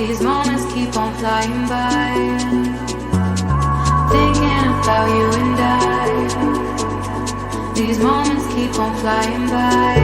These moments keep on flying by, thinking about you and I. These moments keep on flying by.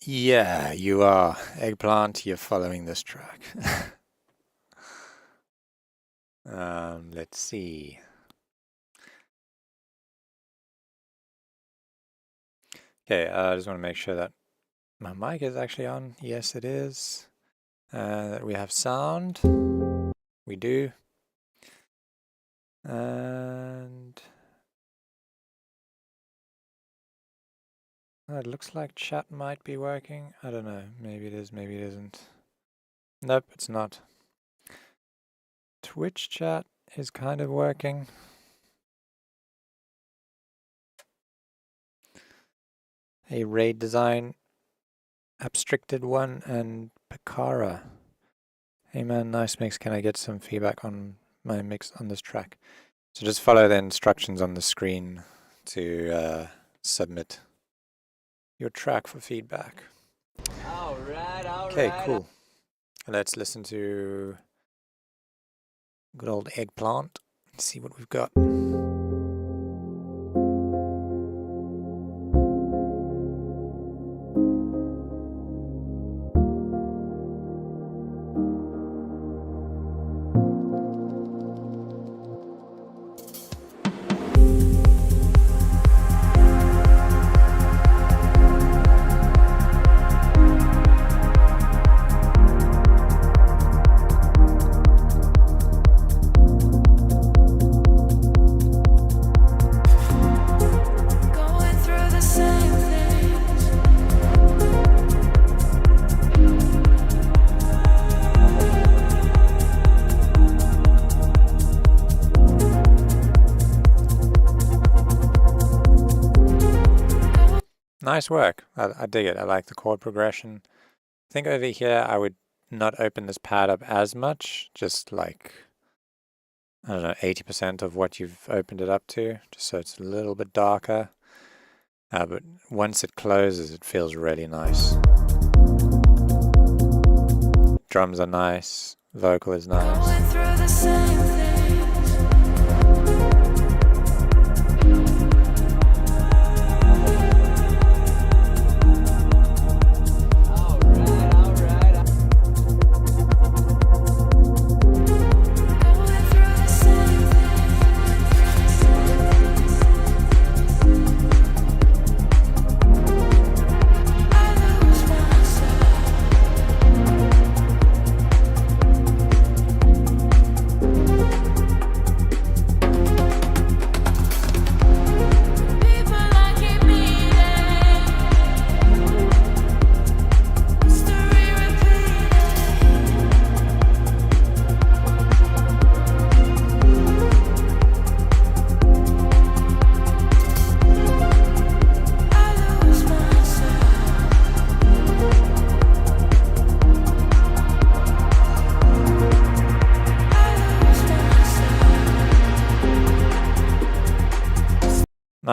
Yeah, you are. Eggplant, you're following this track. Let's see. Okay, I just want to make sure that my mic is actually on. Yes, it is. That we have sound. We do. And it looks like chat might be working. I don't know. Maybe it is, maybe it isn't. Nope, it's not. Twitch chat is kind of working. A raid design, abstracted one, and Picara. Hey man, nice mix. Can I get some feedback on my mix on this track? So just follow the instructions on the screen to submit your track for feedback. All right. Okay, cool. Let's listen to good old Eggplant and see what we've got. Nice work. I dig it. I like the chord progression. I think over here I would not open this pad up as much, just like, I don't know, 80% of what you've opened it up to, just so it's a little bit darker. But once it closes, it feels really nice. Drums are nice, vocal is nice.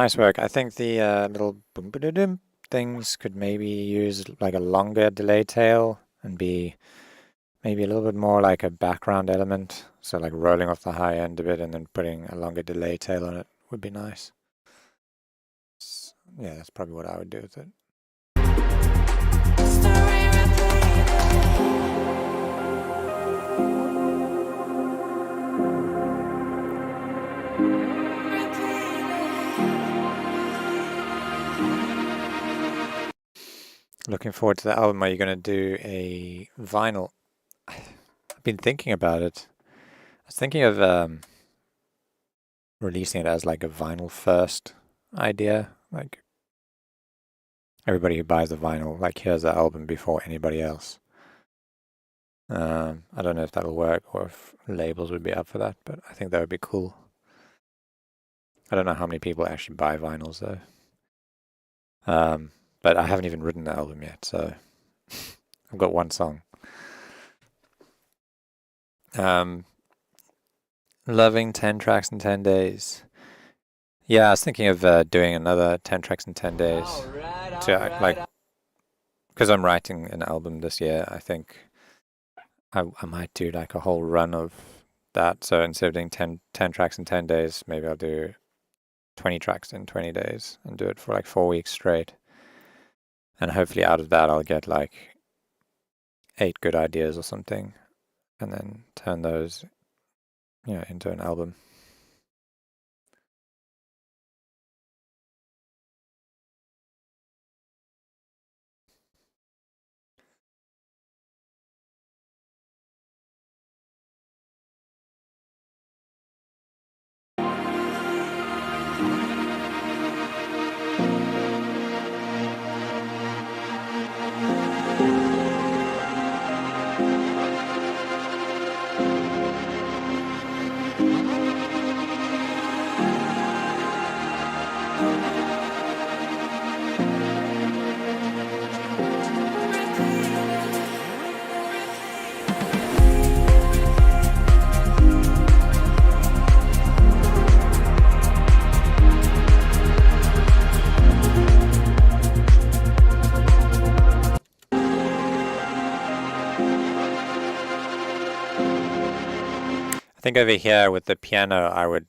Nice work. I think the little boom ba dum things could maybe use like a longer delay tail and be maybe a little bit more like a background element. So like rolling off the high end a bit and then putting a longer delay tail on it would be nice. Yeah, that's probably what I would do with it. Looking forward to the album. Are you going to do a vinyl? I've been thinking about it. I was thinking of releasing it as like a vinyl first idea. Like everybody who buys the vinyl, like hears the album before anybody else. I don't know if that'll work or if labels would be up for that, but I think that would be cool. I don't know how many people actually buy vinyls though. But I haven't even written the album yet, so I've got one song. Loving 10 tracks in 10 days. Yeah, I was thinking of doing another 10 tracks in 10 days. Like, because I'm writing an album this year, I think I might do like a whole run of that. So instead of doing 10 tracks in 10 days, maybe I'll do 20 tracks in 20 days and do it for like 4 weeks straight. And hopefully out of that, I'll get like 8 good ideas or something and then turn those, into an album. I think over here with the piano, I would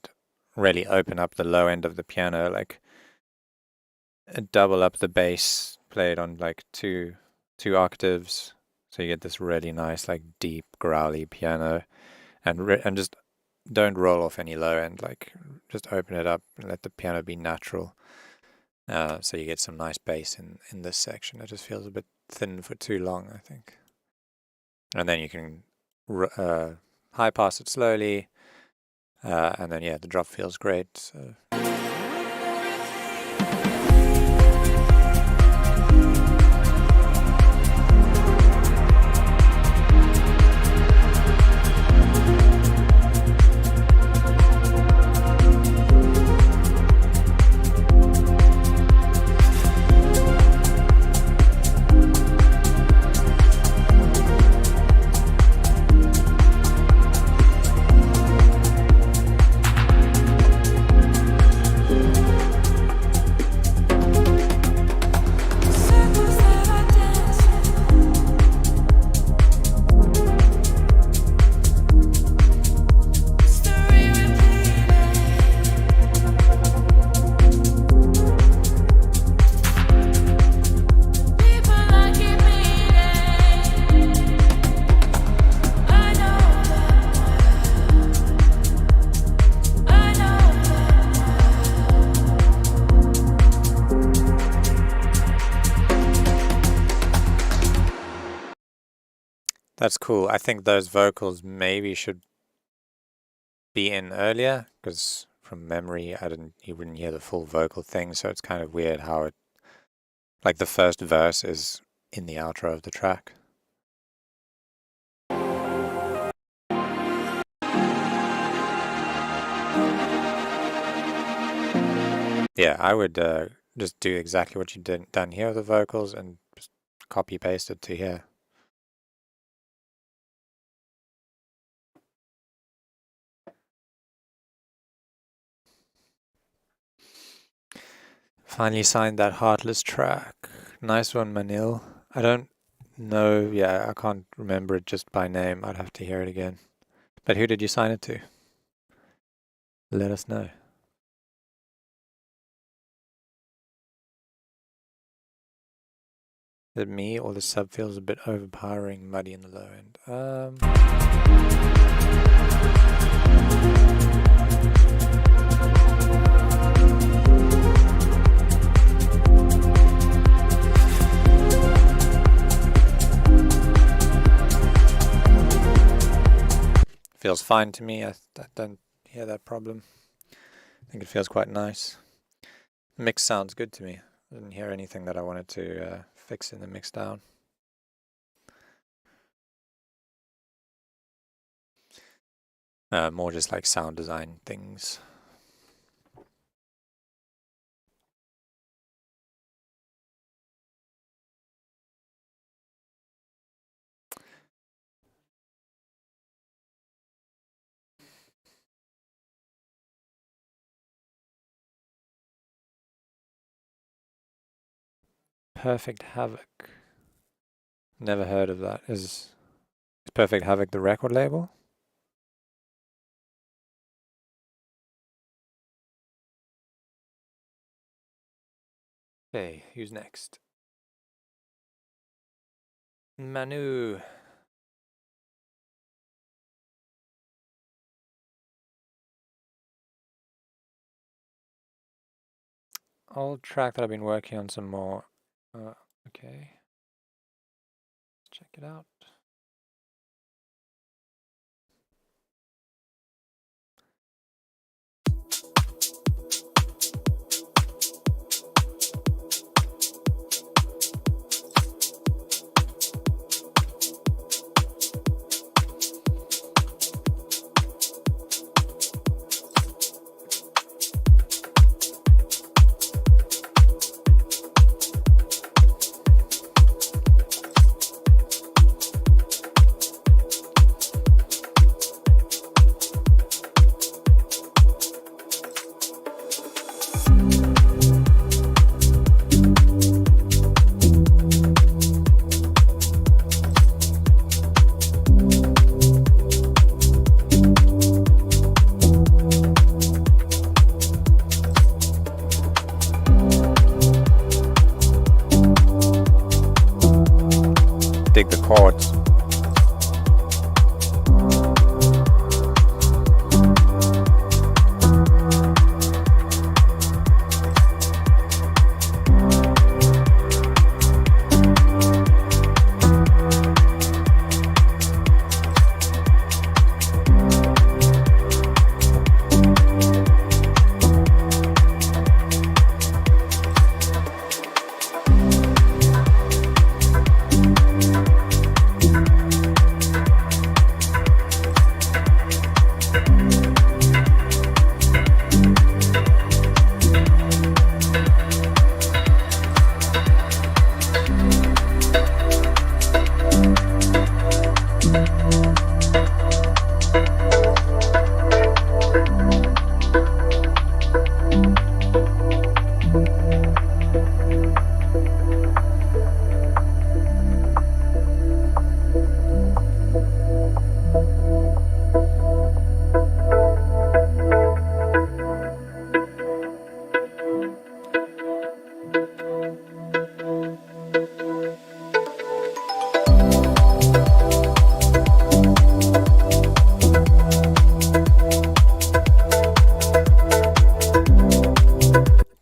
really open up the low end of the piano, like double up the bass played on like two octaves, so you get this really nice, like deep, growly piano, and just don't roll off any low end, like just open it up and let the piano be natural. So you get some nice bass in this section. It just feels a bit thin for too long, I think. And then you can high pass it slowly, and then the drop feels great. So. That's cool. I think those vocals maybe should be in earlier, because from memory, you wouldn't hear the full vocal thing, so it's kind of weird how it, like the first verse is in the outro of the track. Yeah, I would just do exactly what you done here with the vocals and just copy paste it to here. Finally signed that Heartless track. Nice one, Manil. I don't know, yeah, I can't remember it just by name. I'd have to hear it again. But who did you sign it to? Let us know. Is it me or the sub feels a bit overpowering, muddy in the low end? Feels fine to me. I don't hear that problem. I think it feels quite nice. The mix sounds good to me. I didn't hear anything that I wanted to fix in the mix down. More just like sound design things. Perfect Havoc. Never heard of that. Is Perfect Havoc the record label? Okay, who's next? Manu. Old track that I've been working on some more. Okay. Check it out. Dig the chords.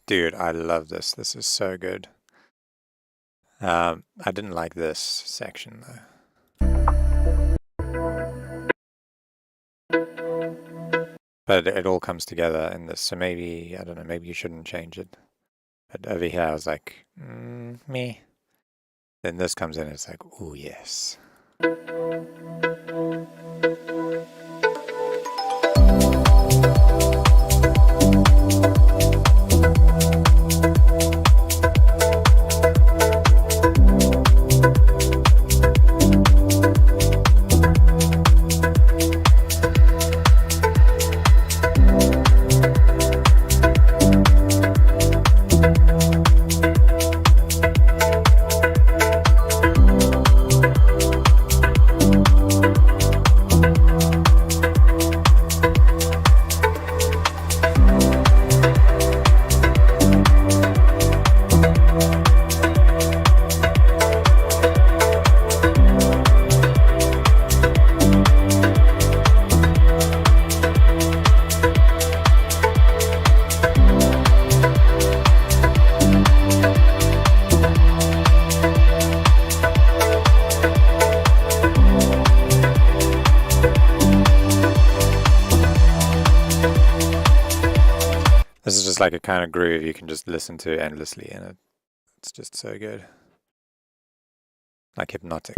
Dude, I love this. This is so good. I didn't like this section though. But it all comes together in this, so maybe, I don't know, maybe you shouldn't change it. But over here I was like, me. Then this comes in, it's like, ooh, yes. like a kind of groove you can just listen to endlessly, and it's just so good. Like hypnotic.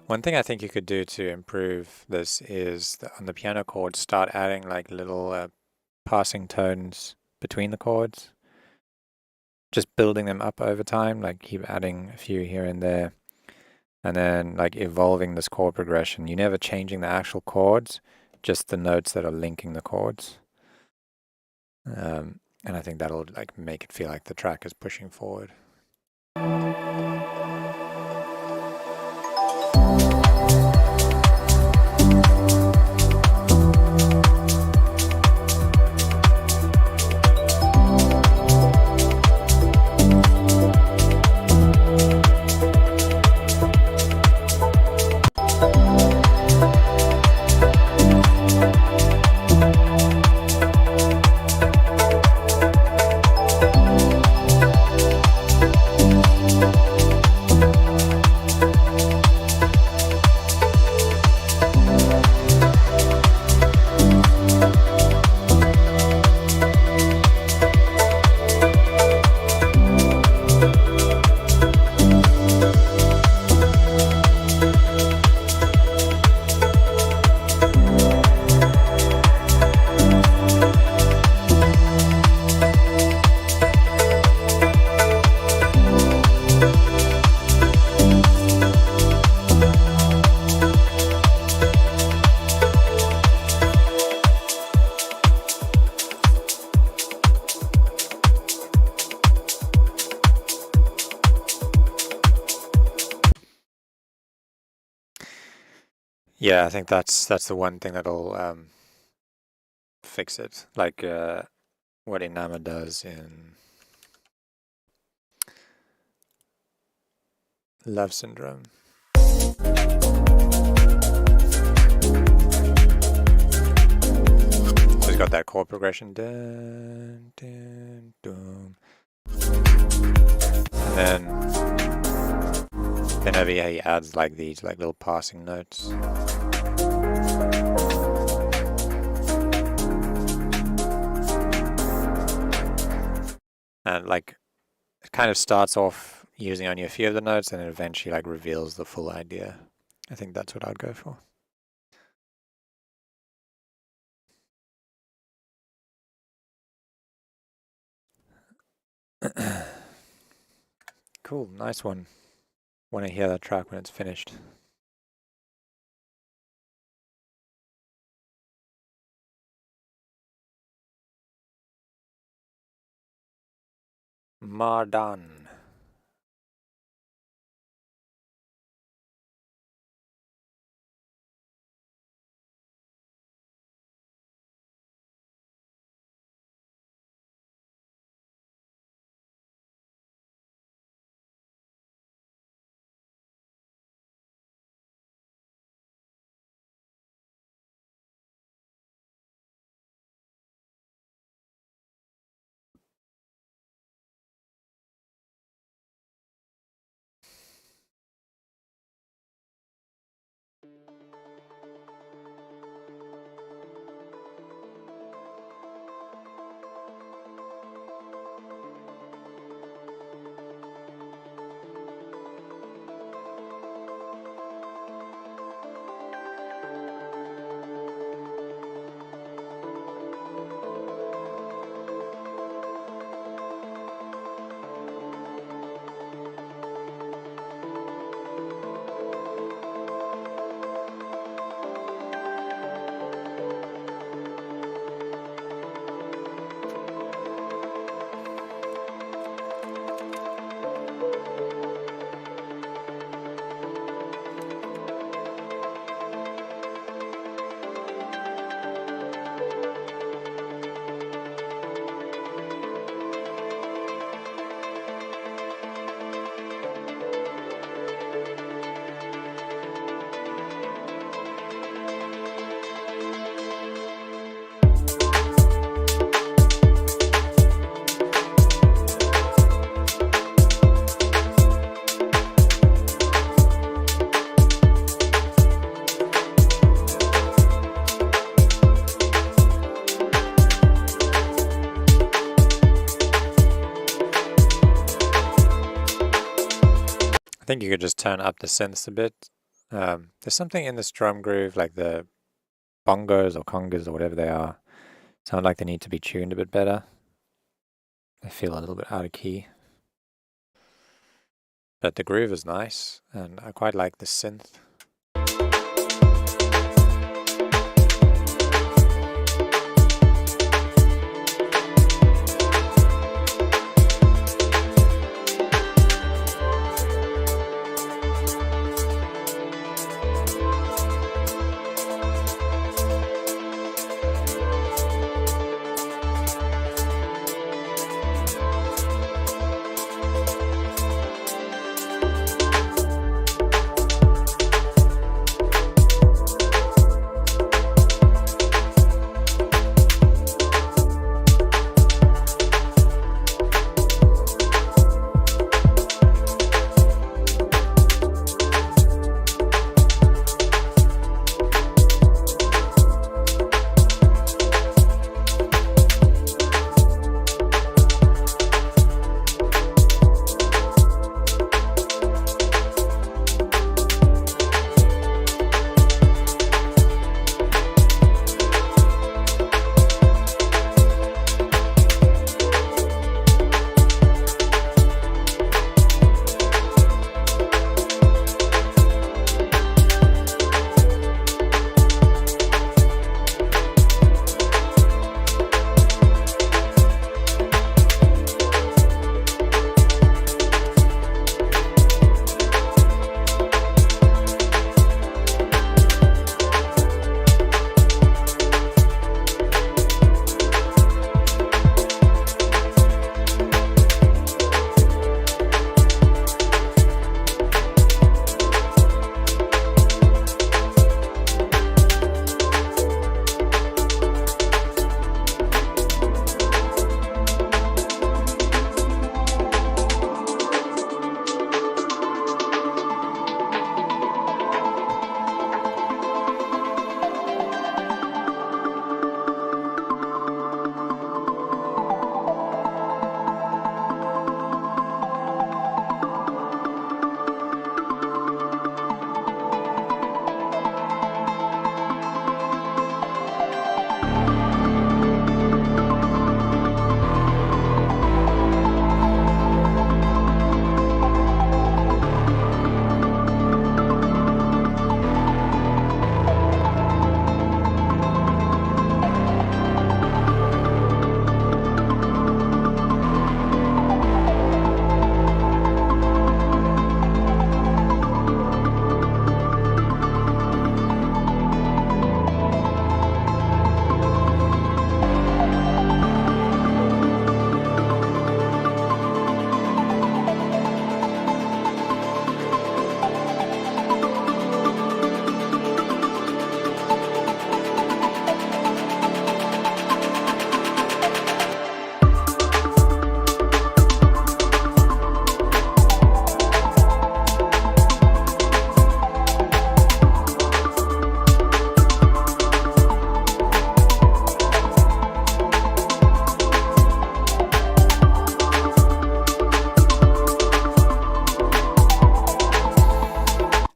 One thing I think you could do to improve this is on the piano chords, start adding like little passing tones between the chords. Just building them up over time, like keep adding a few here and there. And then like evolving this chord progression. You're never changing the actual chords, just the notes that are linking the chords. And I think that'll like make it feel like the track is pushing forward. Yeah, I think that's the one thing that'll fix it. Like what Inama does in Love Syndrome. So he's got that chord progression. Dun, dun, dun. And then over here he adds like these like little passing notes. And like it kind of starts off using only a few of the notes and it eventually like reveals the full idea. I think that's what I'd go for. Cool, nice one. Want to hear that track when it's finished. Mardan. think you could just turn up the synths a bit. There's something in this drum groove, like the bongos or congas or whatever they are, sound like they need to be tuned a bit better. They feel a little bit out of key. But the groove is nice, and I quite like the synth.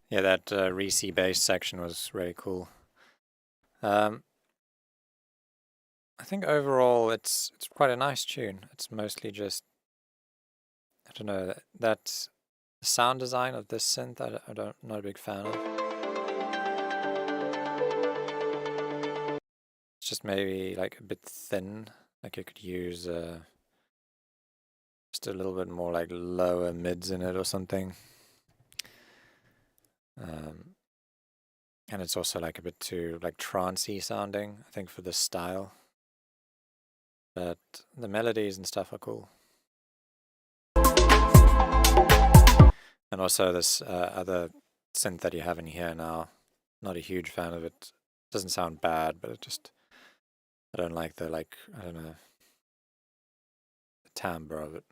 Yeah, that Reese bass section was really cool. I think overall it's quite a nice tune. It's mostly just, I don't know, that the sound design of this synth I'm not a big fan of. It's just maybe like a bit thin. Like you could use just a little bit more like lower mids in it or something. And it's also like a bit too like trancey sounding, I think, for this style. But the melodies and stuff are cool. And also this other synth that you have in here now, not a huge fan of it. Doesn't sound bad, but it just, I don't like the, like, I don't know, the timbre of it.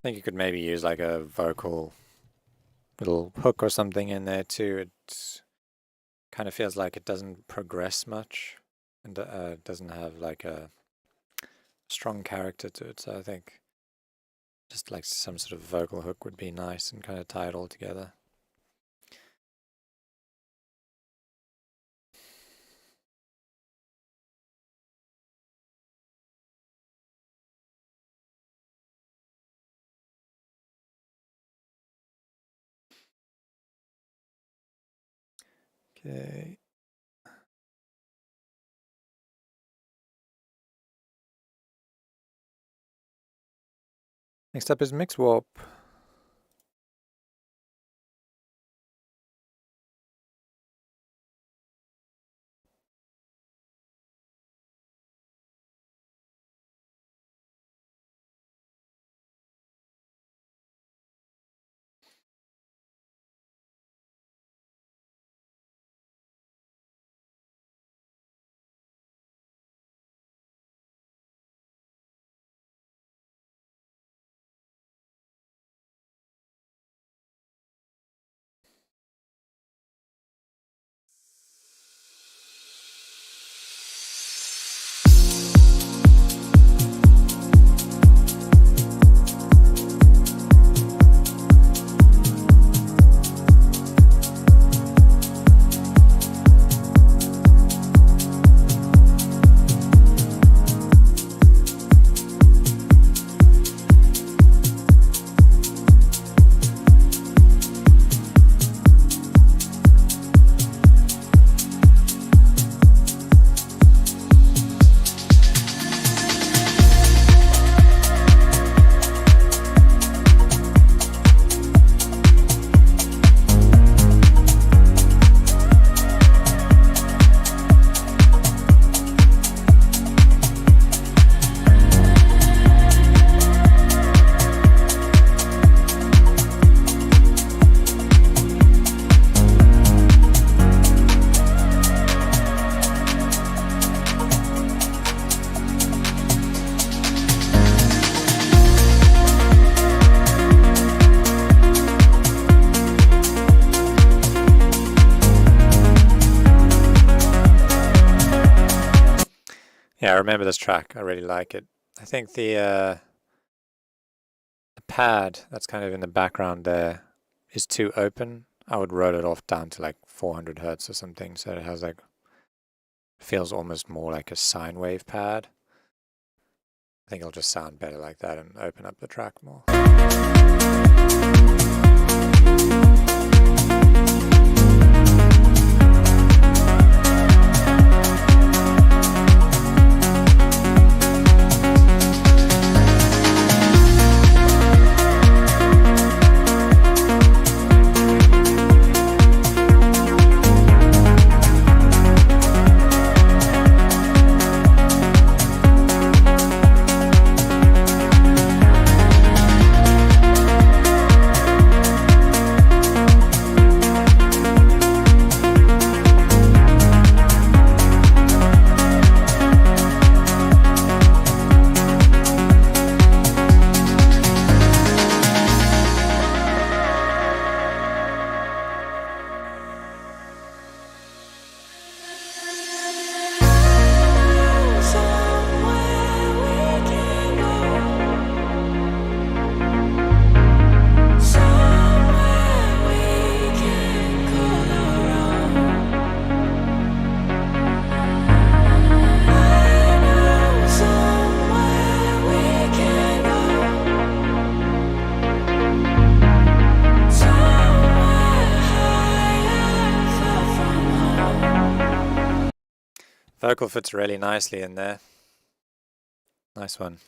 think you could maybe use like a vocal little hook or something in there too. It kind of feels like it doesn't progress much and doesn't have like a strong character to it. So I think just like some sort of vocal hook would be nice and kind of tie it all together. Okay. Next up is Mix Warp. Yeah, I remember this track. I really like it. I think the pad that's kind of in the background there is too open. I would roll it off down to like 400 hertz or something, so it has like feels almost more like a sine wave pad. I think it'll just sound better like that and open up the track more. Vocal fits really nicely in there. Nice one.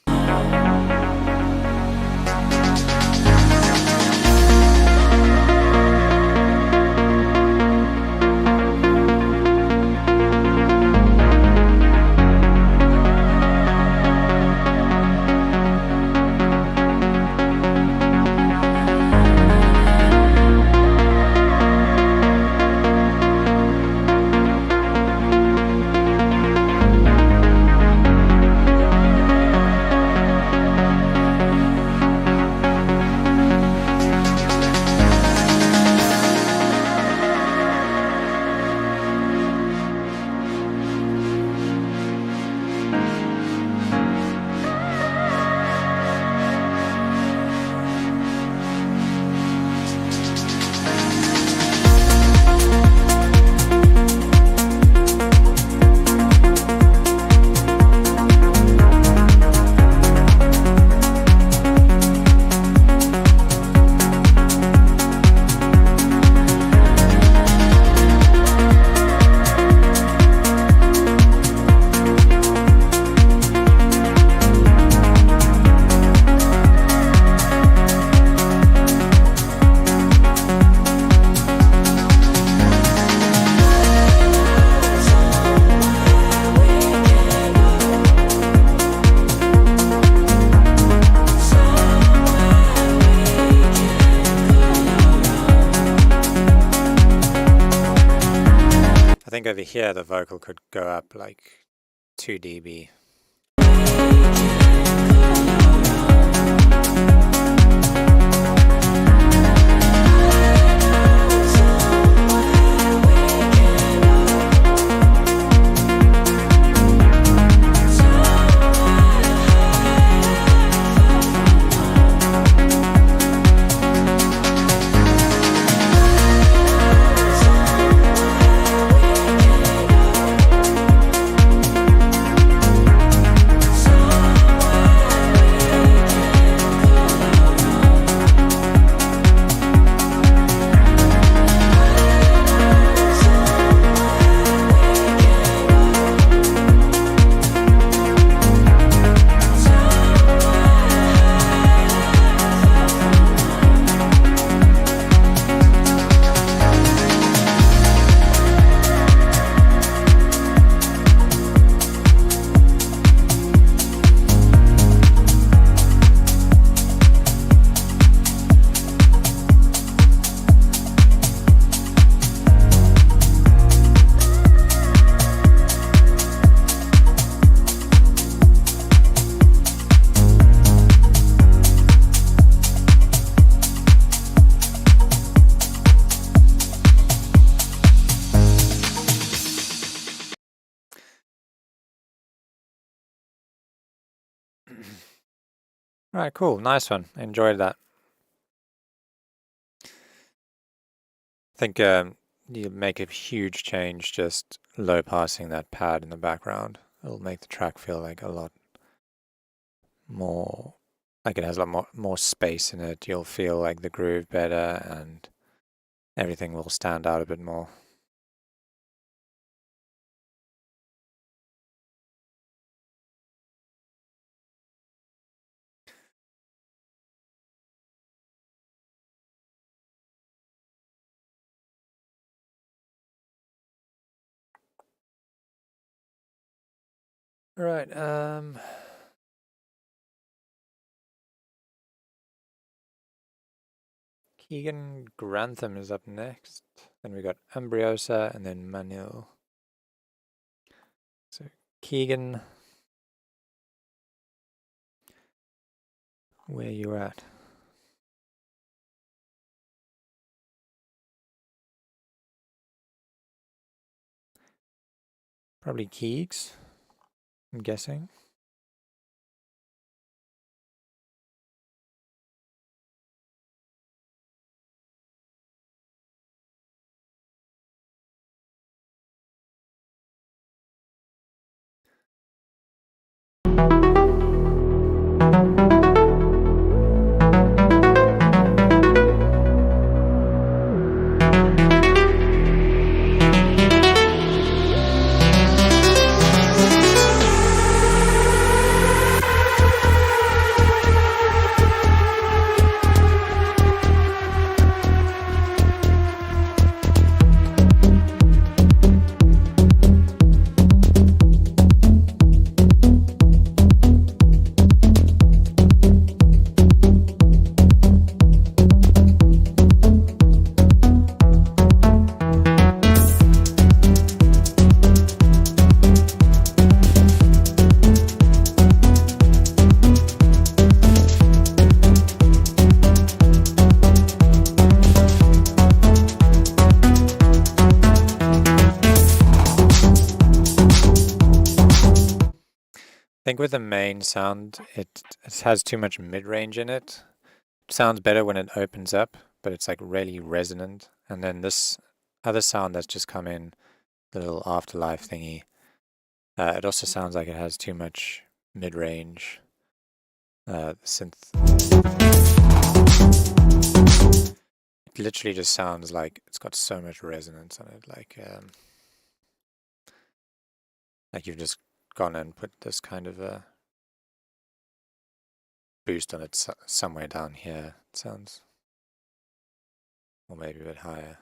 think over here the vocal could go up like 2 dB. Alright, cool. Nice one. Enjoyed that. I think you make a huge change just low passing that pad in the background. It'll make the track feel like a lot more, like it has a lot more space in it. You'll feel like the groove better and everything will stand out a bit more. Right, Keegan Grantham is up next. Then we got Ambriosa and then Manuel. So Keegan, where you at? Probably Keegs, I'm guessing. I think with the main sound, it has too much mid-range in it. It sounds better when it opens up, but it's like really resonant. And then this other sound that's just come in, the little afterlife thingy, it also sounds like it has too much mid-range synth. It literally just sounds like it's got so much resonance on it, like you've just gone and put this kind of a boost on it somewhere down here, it sounds, or maybe a bit higher.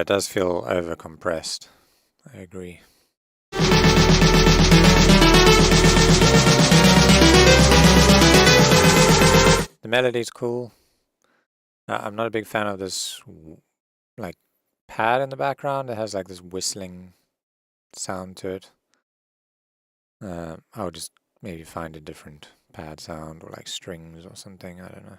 Yeah, it does feel over compressed. I agree. The melody's cool. I'm not a big fan of this like pad in the background. It has like this whistling sound to it. I would just maybe find a different pad sound or like strings or something. I don't know.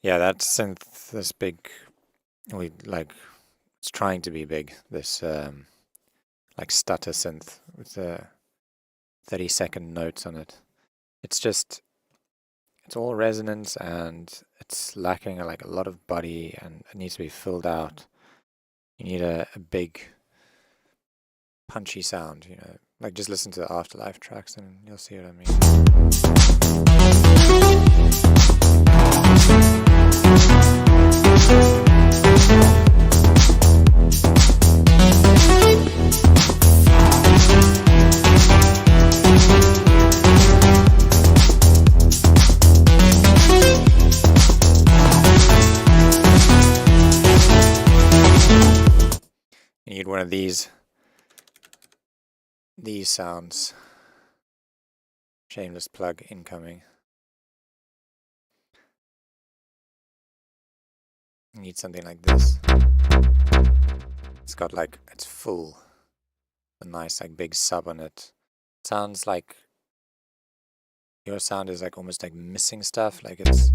Yeah, that synth, this big, it's trying to be big, this like stutter synth with the 30-second notes on it. It's all resonance and it's lacking like a lot of body and it needs to be filled out. You need a big punchy sound, you know, like just listen to the Afterlife tracks and you'll see what I mean. You need one of these sounds. Shameless plug incoming. You need something like this. It's got like, it's full. A nice like big sub on it. Sounds like your sound is like almost like missing stuff. Like it's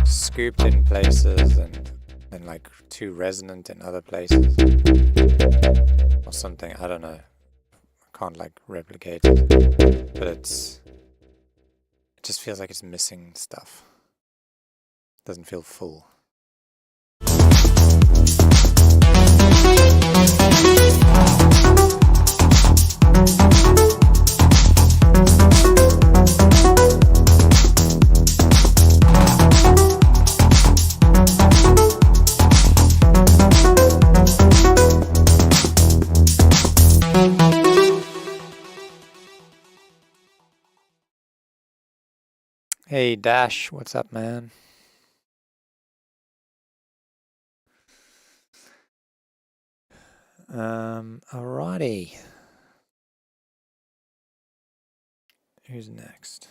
scooped in places and then like too resonant in other places. Or something, I don't know. I can't like replicate it. But it just feels like it's missing stuff. Doesn't feel full. Hey Dash, what's up, man? Alrighty. Who's next?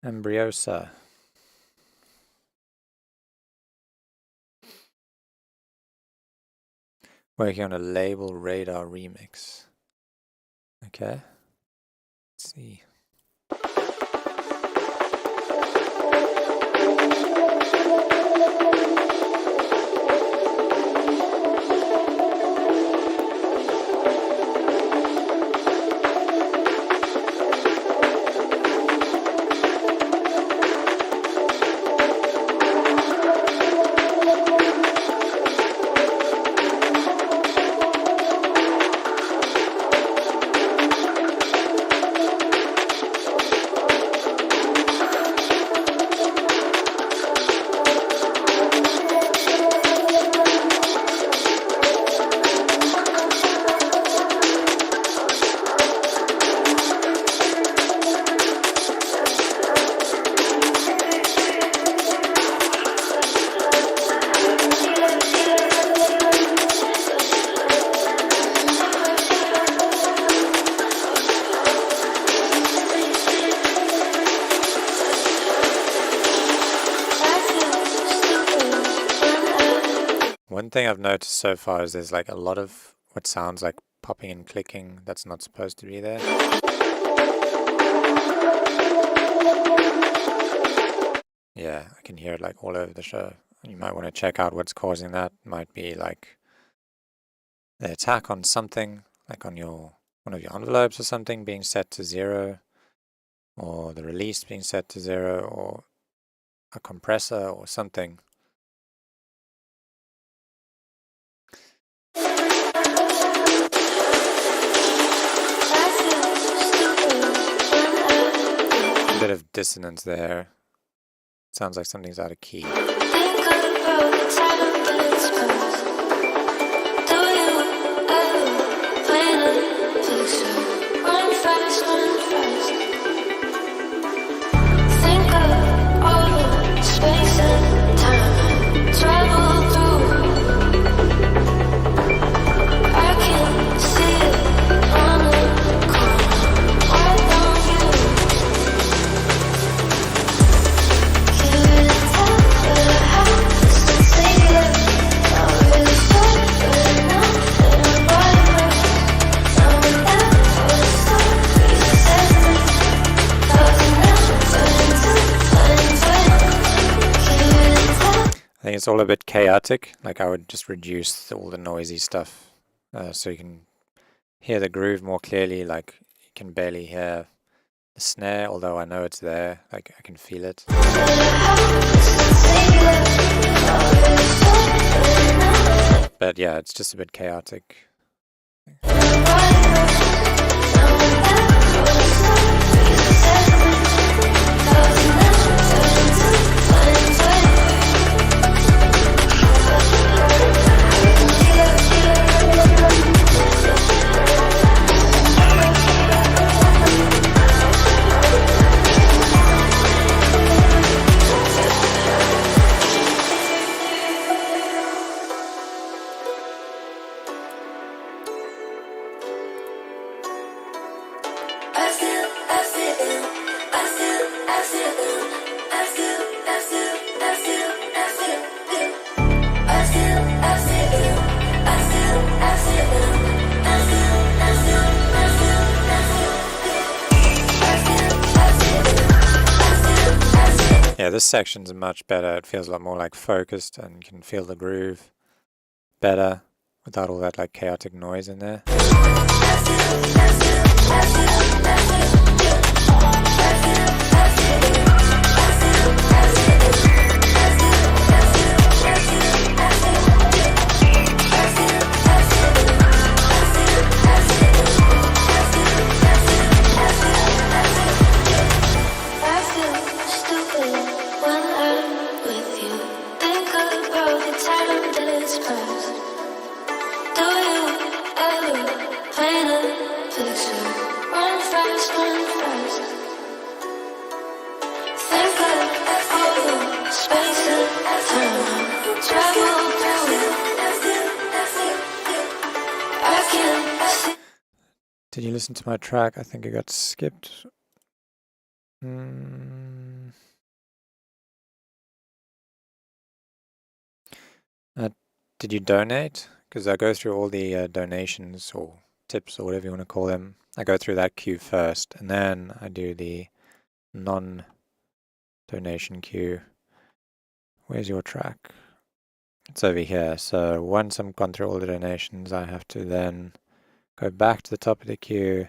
Ambriosa. Working on a Label Radar remix. Okay. Let's see. One thing I've noticed so far is there's like a lot of what sounds like popping and clicking that's not supposed to be there. Yeah, I can hear it like all over the show. You might want to check out what's causing that. Might be like the attack on something, like on one of your envelopes or something being set to 0, or the release being set to 0, or a compressor or something. A bit of dissonance there. Sounds like something's out of key. I think it's all a bit chaotic. Like I would just reduce all the noisy stuff so you can hear the groove more clearly. Like you can barely hear the snare, although I know it's there. Like I can feel it. But yeah, it's just a bit chaotic. Yeah, this section's much better. It feels a lot more like focused and you can feel the groove better without all that like chaotic noise in there. Did you listen to my track? I think it got skipped. Did you donate? Because I go through all the donations or tips or whatever you want to call them. I go through that queue first, and then I do the non-donation queue. Where's your track? It's over here. So once I'm gone through all the donations, I have to then go back to the top of the queue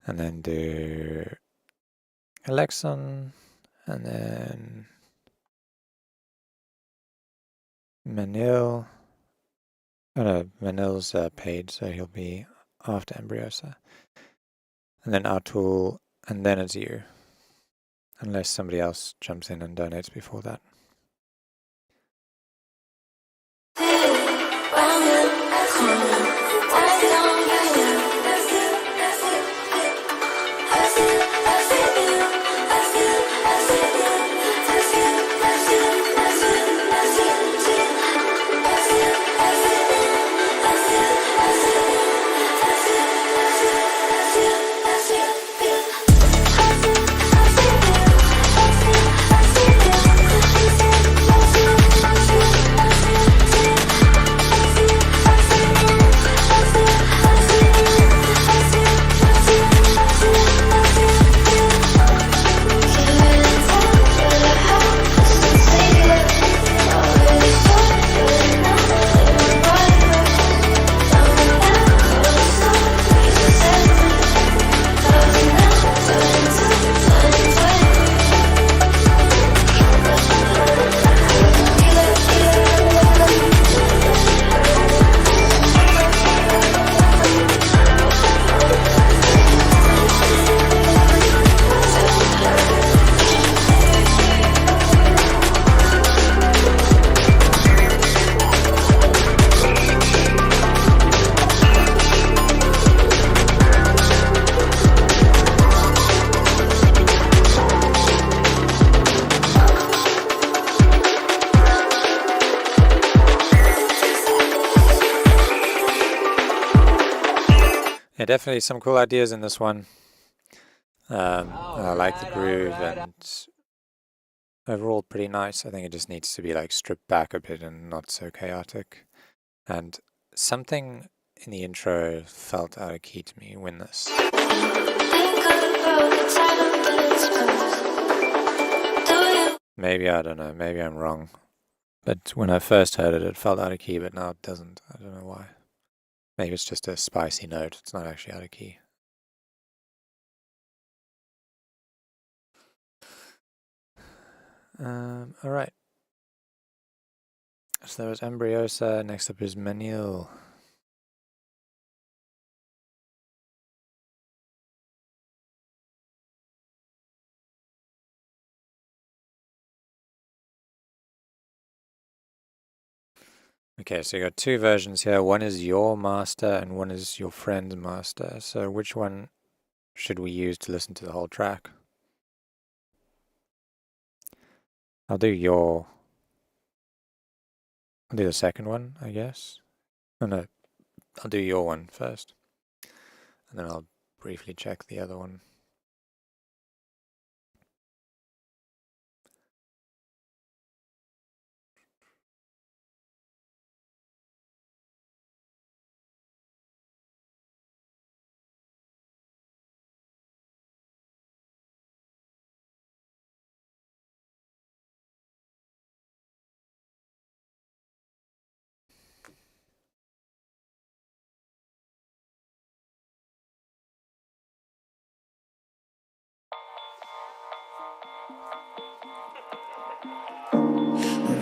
and then do Alexon and then Manil. Oh no, Manil's paid, so he'll be after Embryosa. And then Artul, and then it's you. Unless somebody else jumps in and donates before that. Yeah, definitely some cool ideas in this one. I like the Alright, groove alright. and overall pretty nice. I think it just needs to be like stripped back a bit and not so chaotic. And something in the intro felt out of key to me when this. Maybe, I don't know, maybe I'm wrong. But when I first heard it, it felt out of key, but now it doesn't. I don't know why. Maybe it's just a spicy note. It's not actually out of key. Alright. So there was Embryosa. Next up is Menil. Okay, so you got two versions here. One is your master and one is your friend's master. So which one should we use to listen to the whole track? I'll do the second one, I guess. Oh no, I'll do your one first. And then I'll briefly check the other one.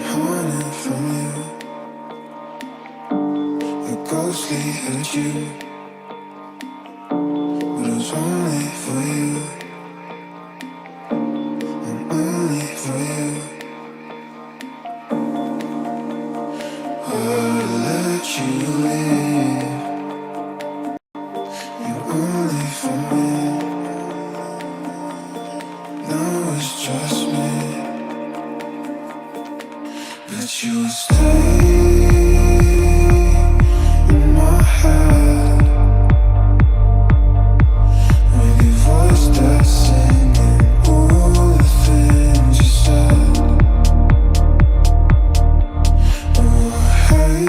Hiding from you, a ghostly hurt you, but it was only for you, and only for you. I'd let you leave, you only for me. Now it's just me, but you stay in my head. With your voice that's singing all the things you said. Oh, hey,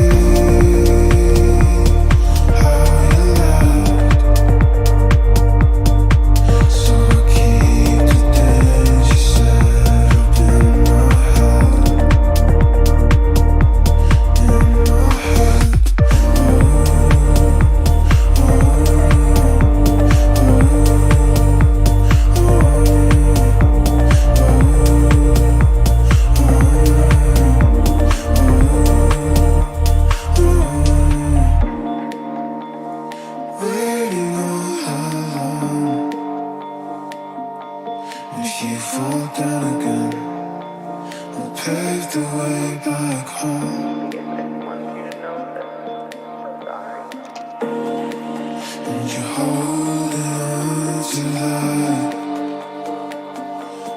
how you left. So I keep the things you said up in my head. In my head. Waiting all alone. If you fall down again, I'll pave the way back home. And you're holding on to that.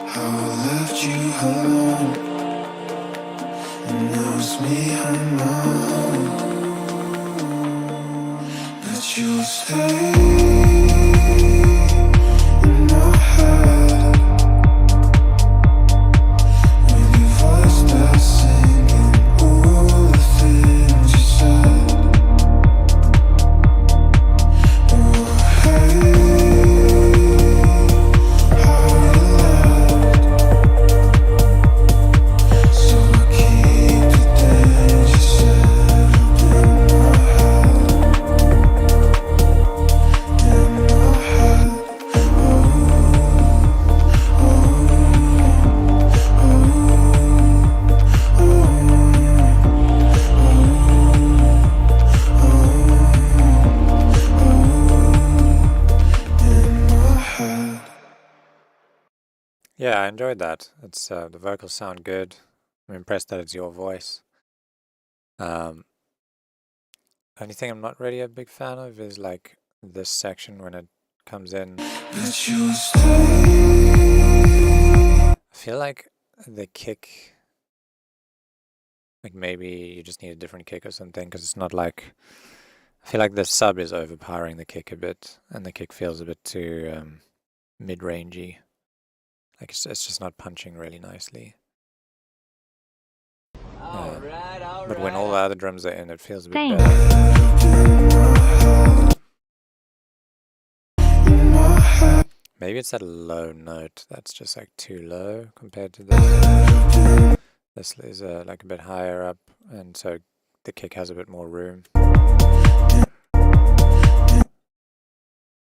How I left you alone, and now it's me on my own. But you'll stay in my head. With your voice that's singing all the things you said. Oh, hey, how you left. So I keep the things you said up in my head. In my head. In my head. Yeah, I enjoyed that. It's the vocals sound good. I'm impressed that it's your voice. Only thing I'm not really a big fan of is like this section when it comes in. But you'll stay. I feel like the kick, like maybe you just need a different kick or something, because it's not like I feel like the sub is overpowering the kick a bit, and the kick feels a bit too mid-rangey. Like it's just not punching really nicely. But when all the other drums are in, it feels a bit better. Maybe it's at a low note that's just like too low compared to this. This is like a bit higher up, and so the kick has a bit more room.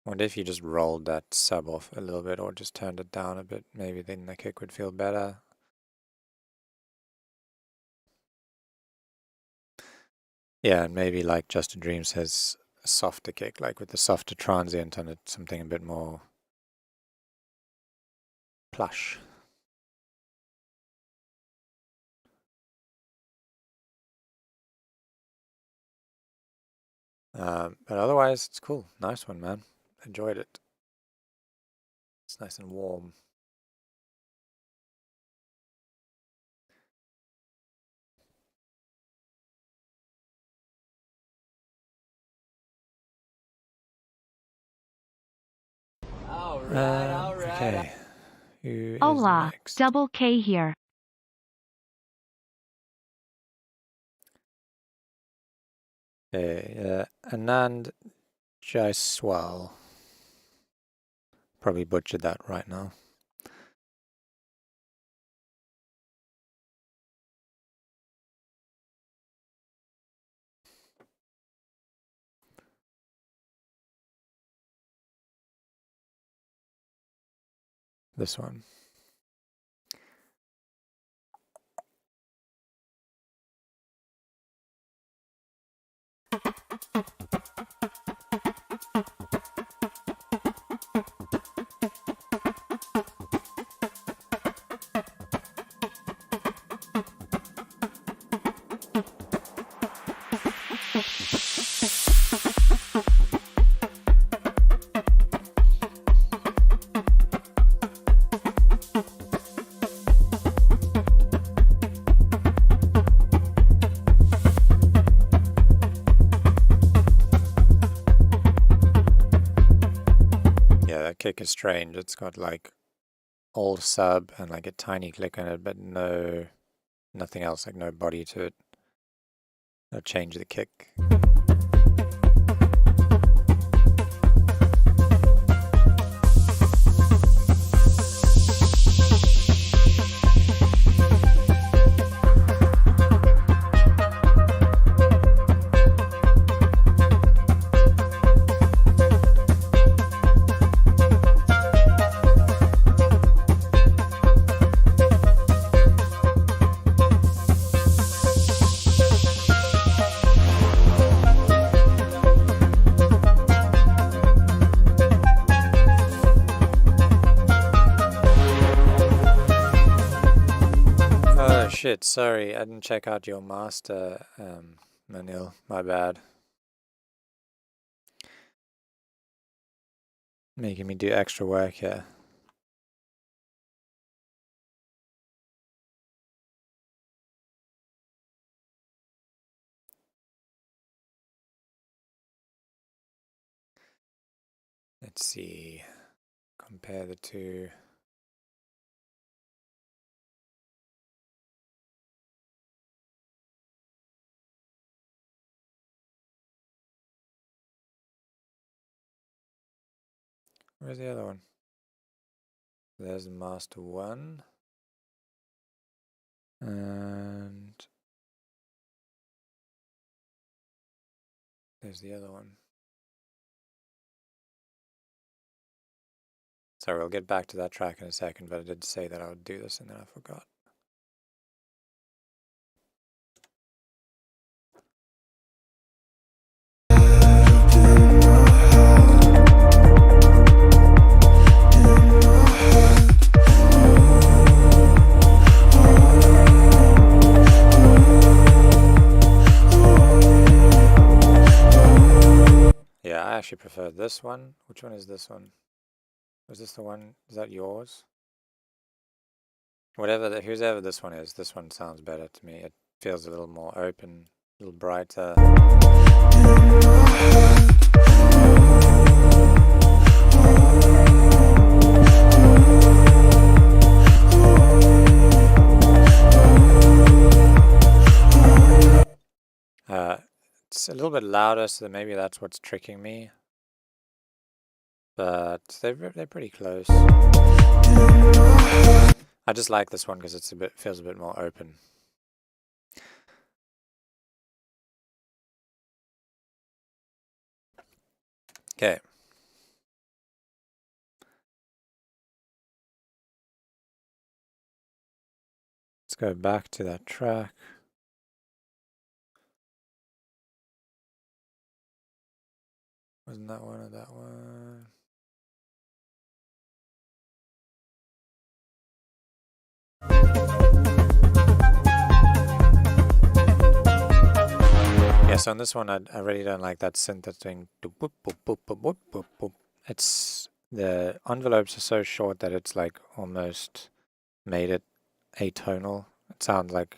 Wonder if you just rolled that sub off a little bit or just turned it down a bit, maybe then the kick would feel better. Yeah, and maybe like Just a Dream says a softer kick, like with the softer transient on it, something a bit more plush. But otherwise, it's cool. Nice one, man. Enjoyed it. It's nice and warm. Okay. Who is Hola, next? Double K here. Okay, Anand Jaiswal. Probably butchered that right now. This one. Yeah, that kick is strange. It's got like old sub and like a tiny click on it, but nothing else, like no body to it. No change the kick. Oh shit, sorry, I didn't check out your master, Manil, my bad. Making me do extra work here. Let's see, compare the two. Where's the other one? There's master one. And there's the other one. Sorry, we'll get back to that track in a second, but I did say that I would do this and then I forgot. Yeah, I actually prefer this one. Which one is this one? Was this the one? Is that yours? Whatever, whoever this one sounds better to me. It feels a little more open, a little brighter. It's a little bit louder, so maybe that's what's tricking me. But they're pretty close. I just like this one because feels a bit more open. Okay. Let's go back to that track. Wasn't that one or that one? Yeah, so on this one, I really don't like that synth that's doing boop, boop, boop, boop, boop, boop, boop. It's, the envelopes are so short that it's like almost made it atonal. It sounds like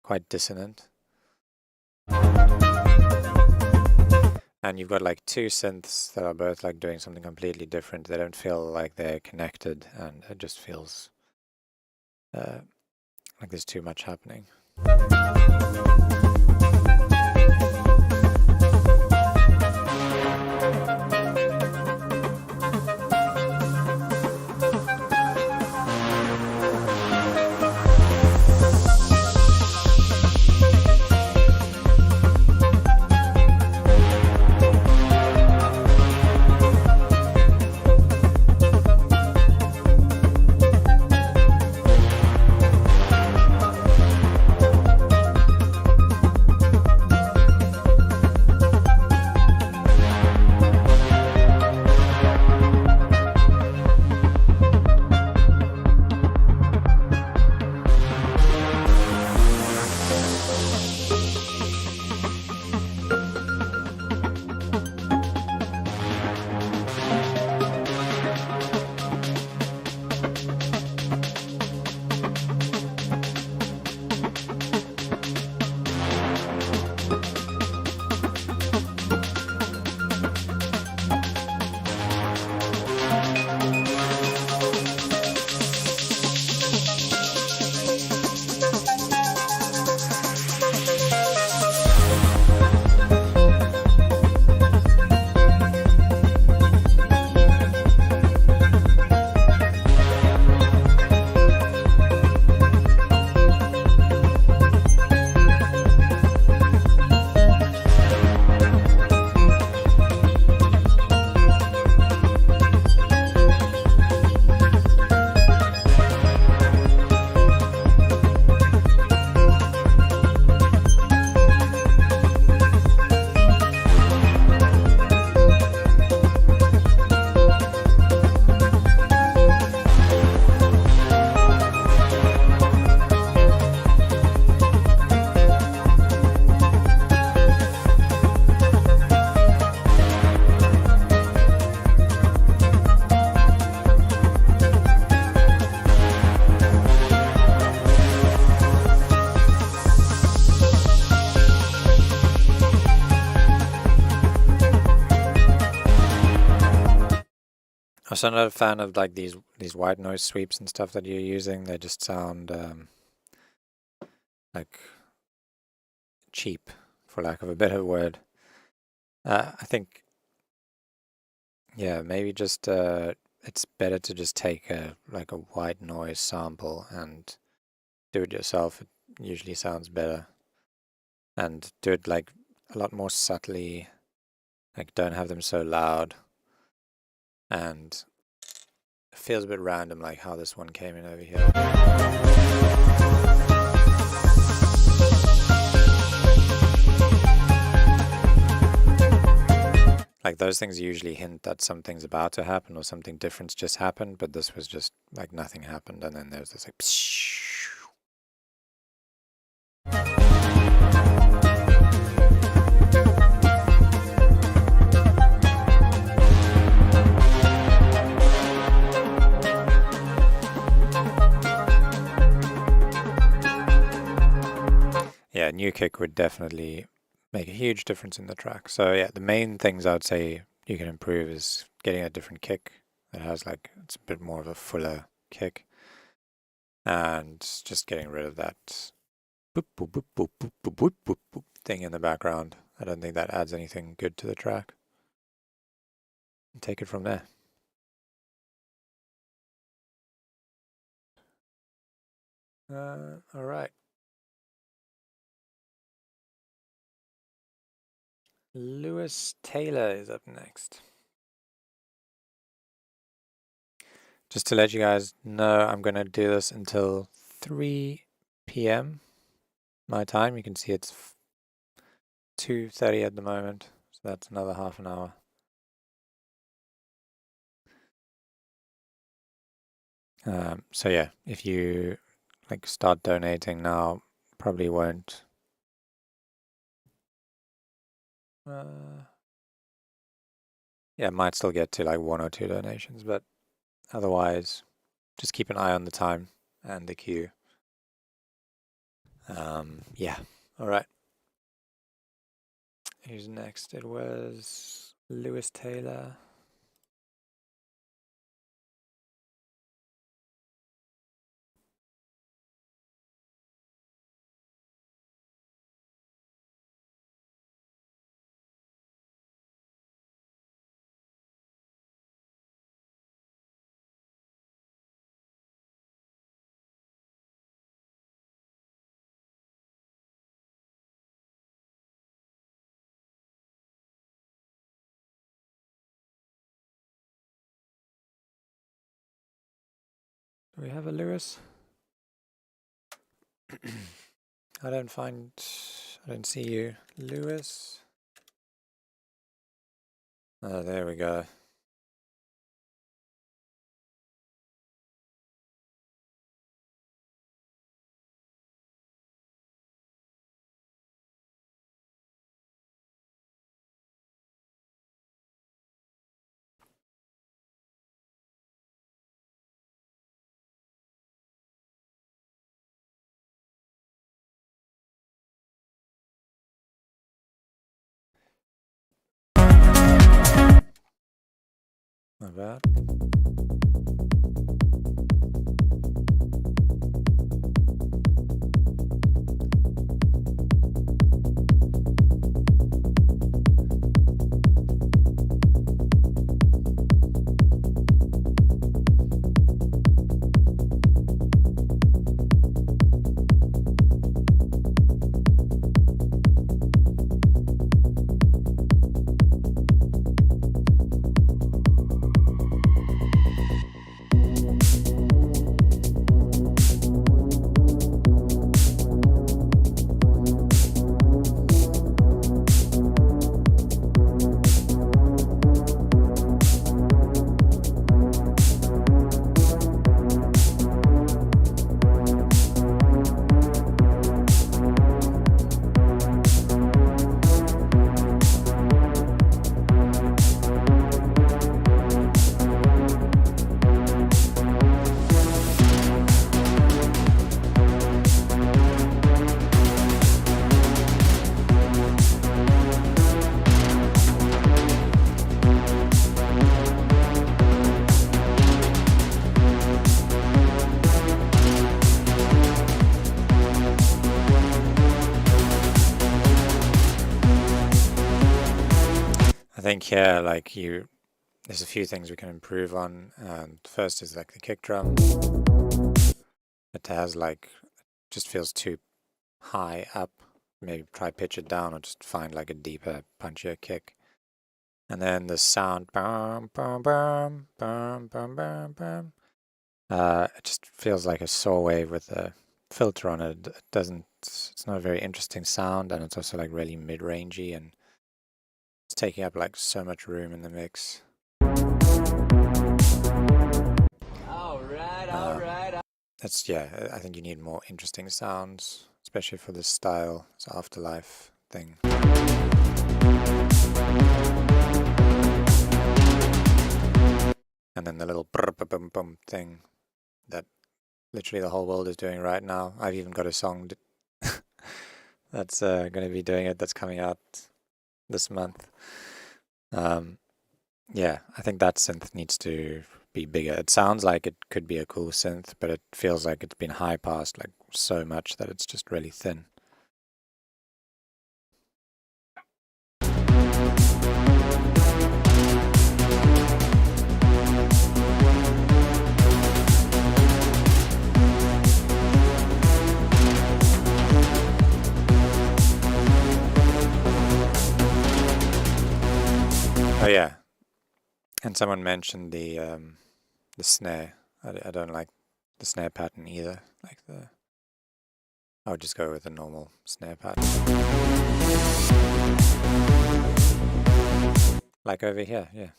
quite dissonant. And you've got like two synths that are both like doing something completely different. They don't feel like they're connected, and it just feels like there's too much happening. I'm not a fan of like these white noise sweeps and stuff that you're using. They just sound like cheap, for lack of a better word. I think, yeah, maybe just it's better to just take a white noise sample and do it yourself. It usually sounds better, and do it like a lot more subtly. Like, don't have them so loud. And it feels a bit random, like how this one came in over here. Like, those things usually hint that something's about to happen or something different's just happened, but this was just like nothing happened, and then there's this like pshh. Yeah, new kick would definitely make a huge difference in the track. So yeah, the main things I would say you can improve is getting a different kick that has like, it's a bit more of a fuller kick, and just getting rid of that boop, boop, boop, boop, boop, boop, boop, boop, boop, thing in the background. I don't think that adds anything good to the track. Take it from there. All right. Lewis Taylor is up next. Just to let you guys know, I'm going to do this until 3 p.m. my time. You can see it's 2:30 at the moment, so that's another half an hour. So yeah, if you like start donating now, probably won't. Yeah, might still get to like 1 or 2 donations, but otherwise, just keep an eye on the time and the queue. Yeah, all right. Who's next? It was Lewis Taylor. Do we have a Lewis? I don't see you. Lewis. Oh, there we go. Not bad. I think here, like there's a few things we can improve on. And first is like the kick drum. It has just feels too high up. Maybe try pitch it down or just find like a deeper, punchier kick. And then the sound, bum, bum, bum, bum, bum, bum, bum. It just feels like a saw wave with a filter on it. It's not a very interesting sound, and it's also like really mid-rangey, and it's taking up like so much room in the mix. Alright. Yeah, I think you need more interesting sounds, especially for this style, this afterlife thing. And then the little brr bum bum thing that literally the whole world is doing right now. I've even got a song that's going to be doing it, that's coming out this month. Yeah, I think that synth needs to be bigger. It sounds like it could be a cool synth, but it feels like it's been high passed like so much that it's just really thin. Oh yeah, and someone mentioned the snare. I don't like the snare pattern either. Like I would just go with the normal snare pattern. Like over here, yeah.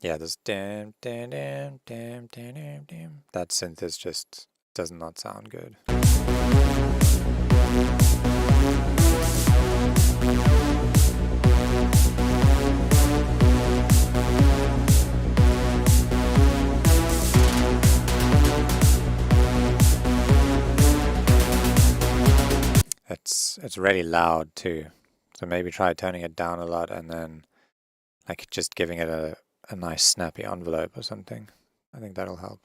Yeah, this damn, damn, damn, damn, damn, damn, damn. That synth is just does not sound good. It's really loud too, so maybe try turning it down a lot and then like just giving it a nice snappy envelope or something. I think that'll help.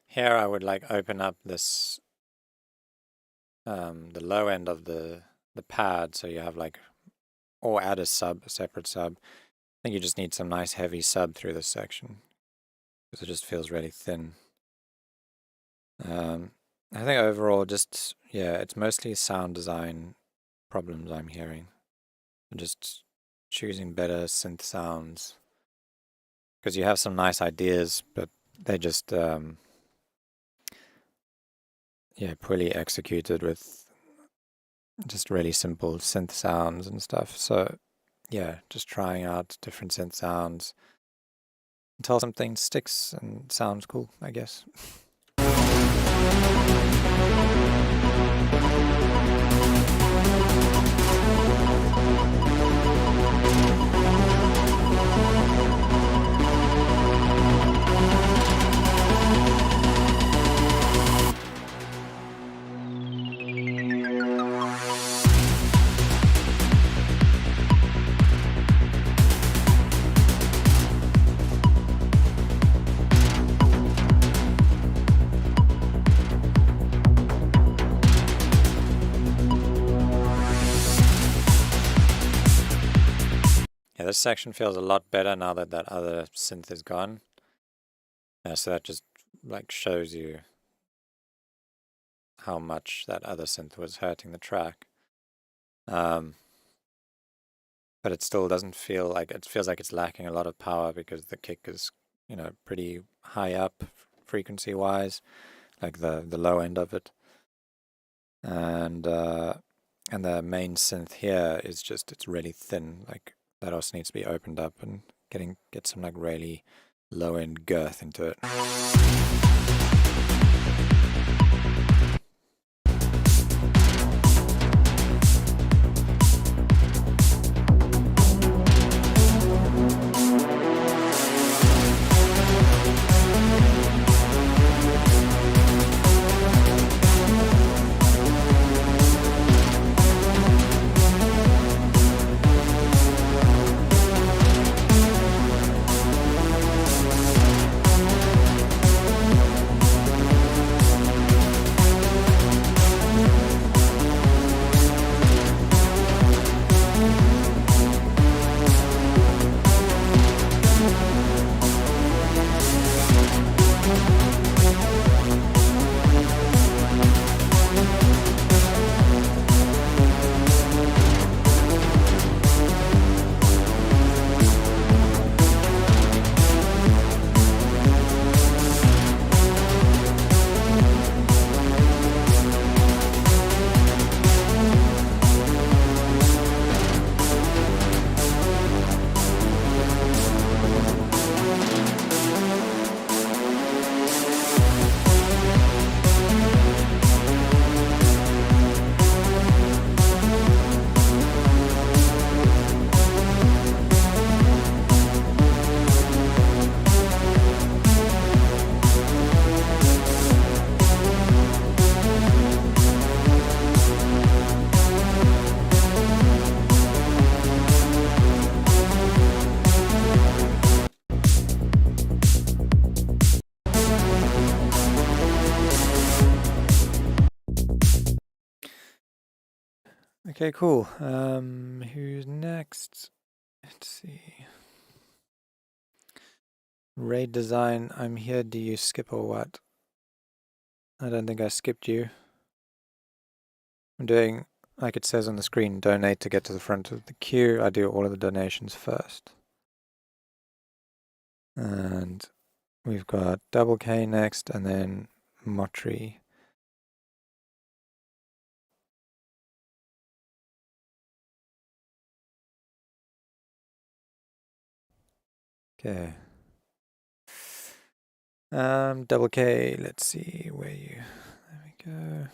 Here I would like open up this, the low end of the pad, so you have like, or add a separate sub. I think you just need some nice heavy sub through this section, because it just feels really thin. I think overall just, yeah, it's mostly sound design problems I'm hearing. I'm just choosing better synth sounds, because you have some nice ideas, but they just, yeah, poorly executed with just really simple synth sounds and stuff. So yeah, just trying out different synth sounds until something sticks and sounds cool, I guess. Yeah, this section feels a lot better now that that other synth is gone. So that just like shows you how much that other synth was hurting the track. But it still doesn't feel like, it feels like it's lacking a lot of power because the kick is, you know, pretty high up frequency wise, like the low end of it. And the main synth here is just, it's really thin, like that also needs to be opened up and get some like really low end girth into it. Okay, cool. Who's next? Let's see. Raid design. I'm here. Do you skip or what? I don't think I skipped you. I'm doing, like it says on the screen, donate to get to the front of the queue. I do all of the donations first. And we've got Double K next, and then Motri. Okay. Double K, let's see where you, there we go.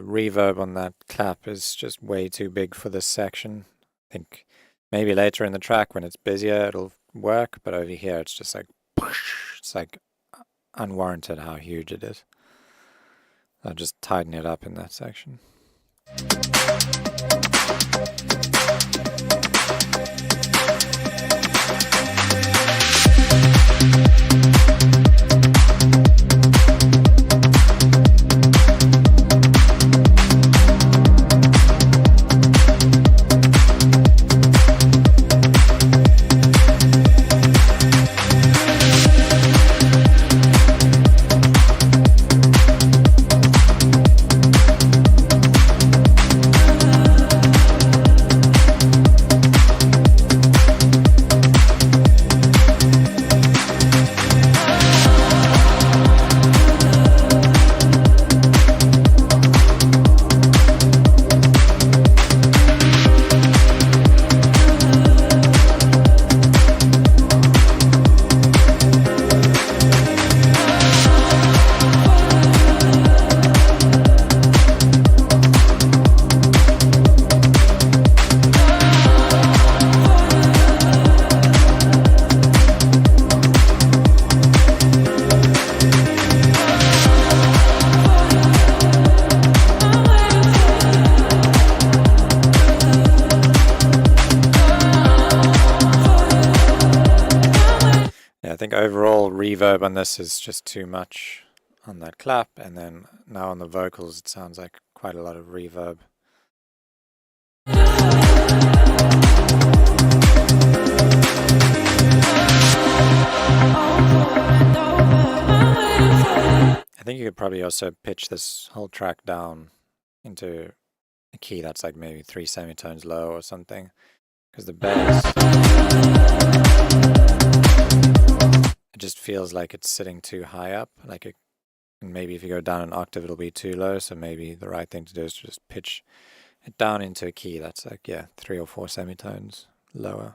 Reverb on that clap is just way too big for this section. I think maybe later in the track when it's busier it'll work, but over here it's just like whoosh, it's like unwarranted how huge it is. I'll just tighten it up in that section. think overall reverb on this is just too much on that clap, and then now on the vocals it sounds like quite a lot of reverb. I think you could probably also pitch this whole track down into a key that's like maybe 3 semitones low or something, because the bass, it just feels like it's sitting too high up. Like it, maybe if you go down an octave it'll be too low, so maybe the right thing to do is to just pitch it down into a key that's like, yeah, 3 or 4 semitones lower.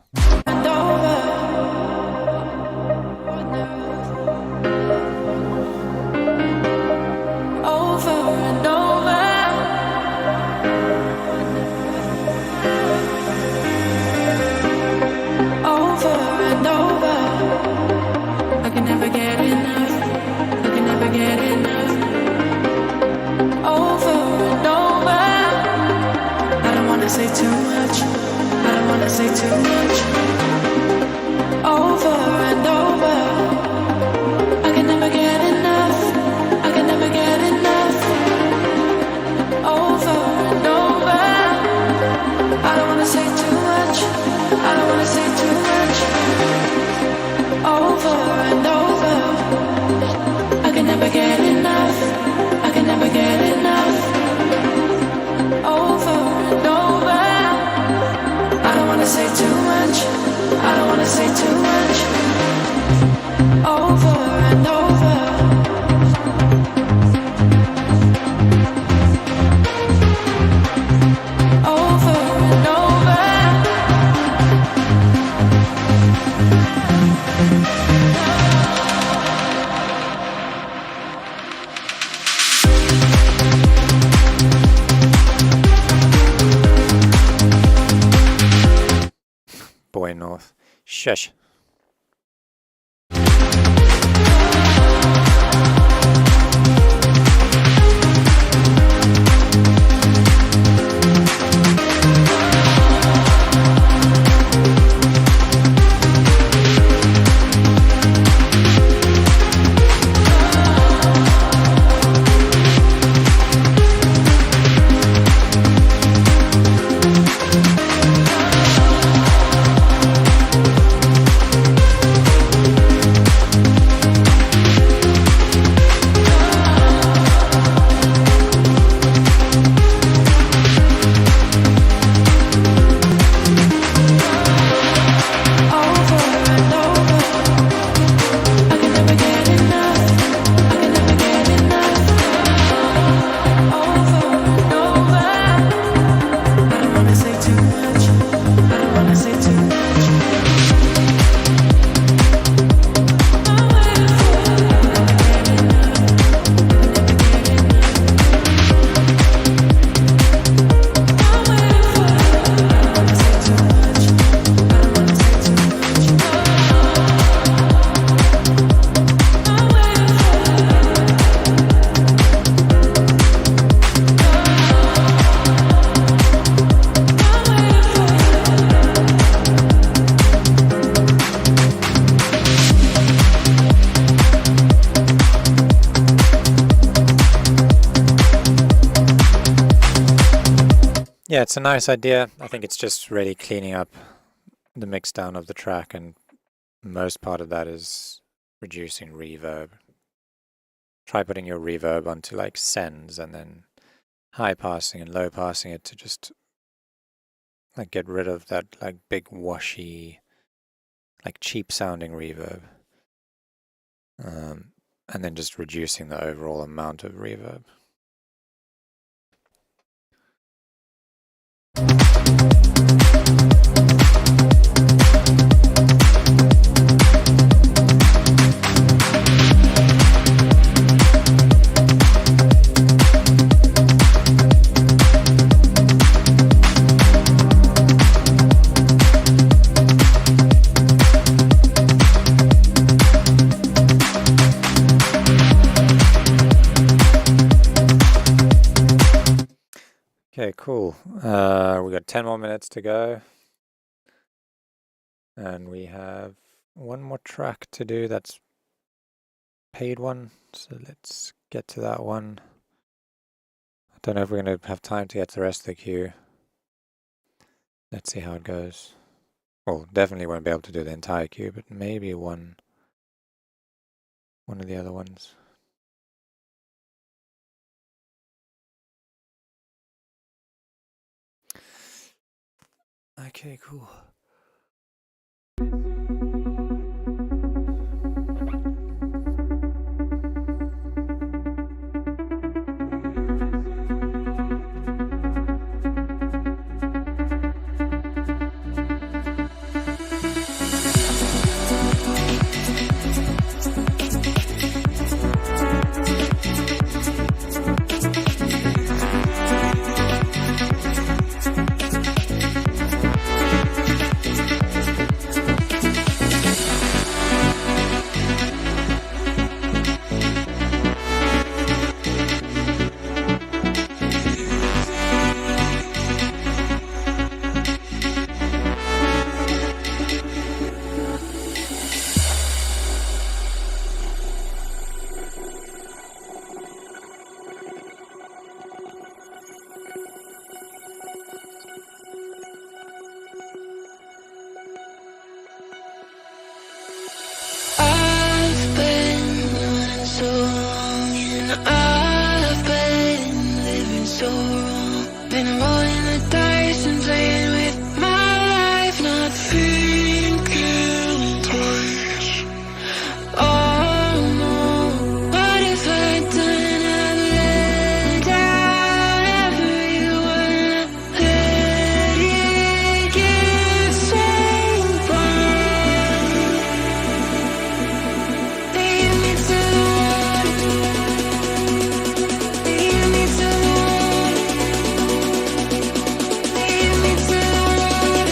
Say too much over and over. I can never get enough. I can never get enough. Over and over. I don't wanna say too much. I don't wanna say too much. Over and over. I can never get enough. I can never get enough. Over and over. I don't wanna say too much. I don't wanna say too much. Over and over. Over and over. Boy North. Shush. Yeah, it's a nice idea. I think it's just really cleaning up the mix down of the track, and most part of that is reducing reverb. Try putting your reverb onto like sends and then high passing and low passing it to just like get rid of that like big washy, like cheap sounding reverb. And then just reducing the overall amount of reverb. Okay, cool. We got 10 more minutes to go. And we have one more track to do that's paid one, so let's get to that one. I don't know if we're going to have time to get to the rest of the queue. Let's see how it goes. Well, definitely won't be able to do the entire queue, but maybe one of the other ones. Okay, cool. I've been running so long, and I've been living so wrong. Been rolling the dice and playing with my life, not thinking twice. Oh no, what if I done? I've let down everyone. Let it get so bad. Lead me to the water. Lead me to the water. Lead me to the water. Lead me to the water.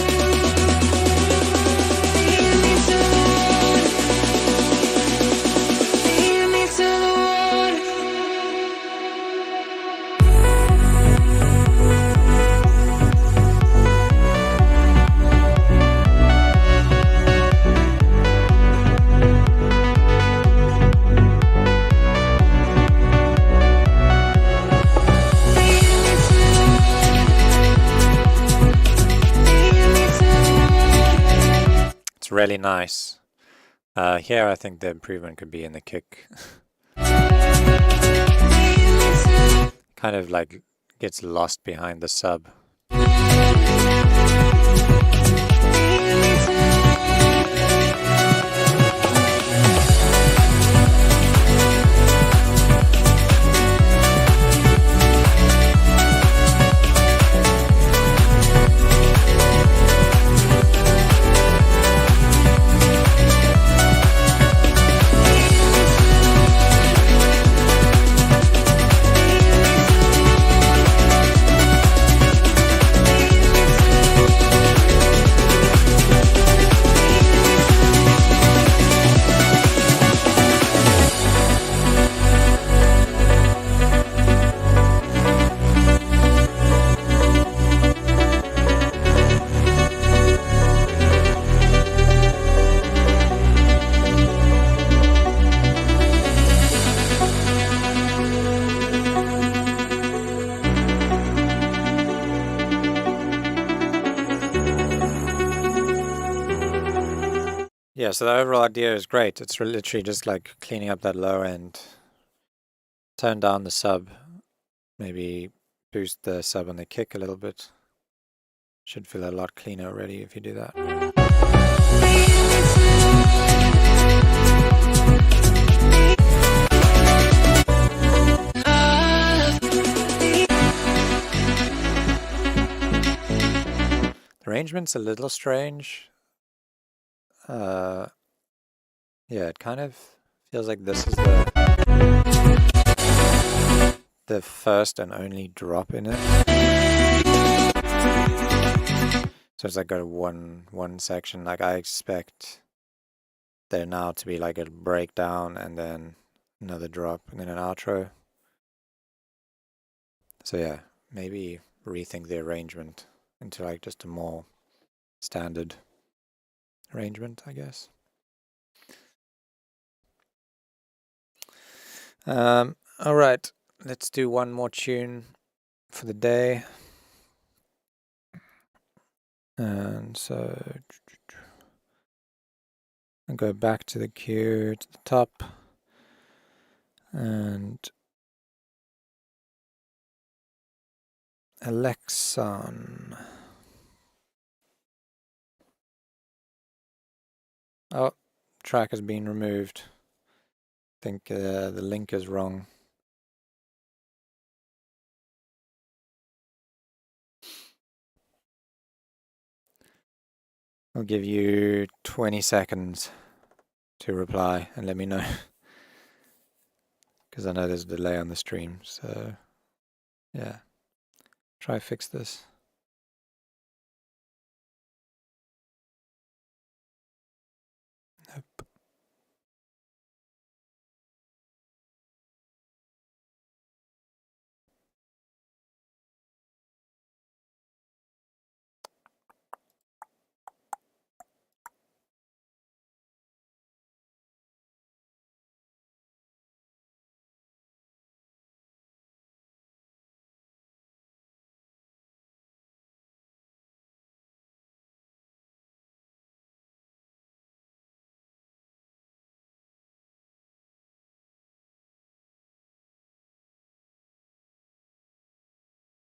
Lead me to the water. It's really nice. Here I think the improvement could be in the kick. Kind of like gets lost behind the sub. Yeah, so the overall idea is great. It's literally just like cleaning up that low end, turn down the sub, maybe boost the sub on the kick a little bit. Should feel a lot cleaner already if you do that. The arrangement's a little strange. Yeah, it kind of feels like this is the first and only drop in it. So it's like got one section. Like I expect there now to be like a breakdown and then another drop and then an outro. So yeah, maybe rethink the arrangement into like just a more standard arrangement, I guess. Alright, let's do one more tune for the day. And so I'll go back to the queue to the top and Alexon. Oh, track has been removed. I think the link is wrong. I'll give you 20 seconds to reply and let me know. Because I know there's a delay on the stream, so yeah. Try fix this. Nope.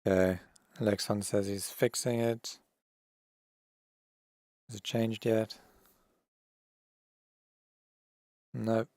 Okay, Alexon says he's fixing it. Has it changed yet? Nope.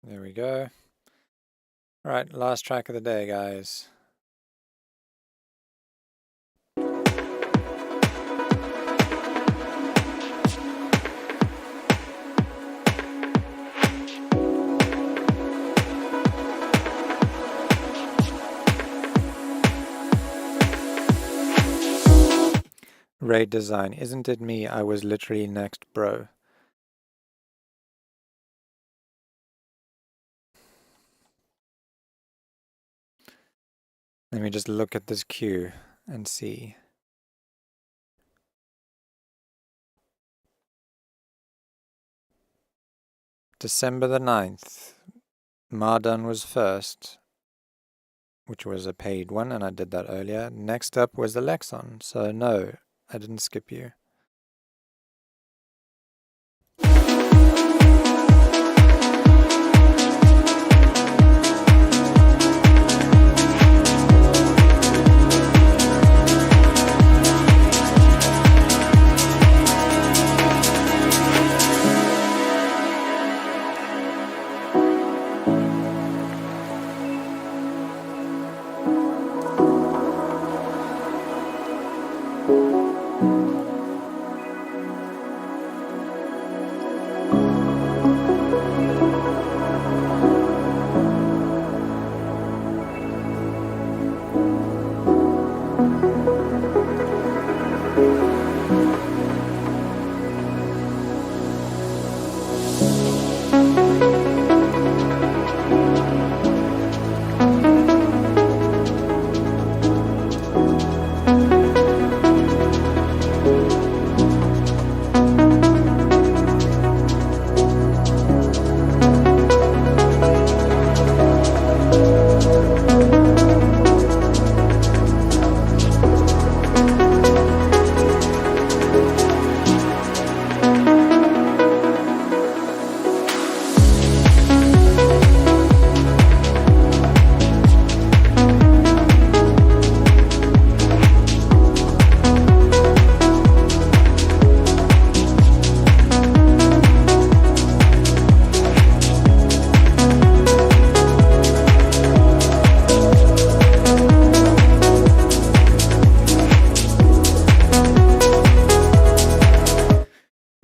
There we go. Alright, last track of the day, guys. Raid design. Isn't it me? I was literally next, bro. Let me just look at this queue and see. December the 9th. Mardon was first, which was a paid one, and I did that earlier. Next up was Alexon, so no, I didn't skip you.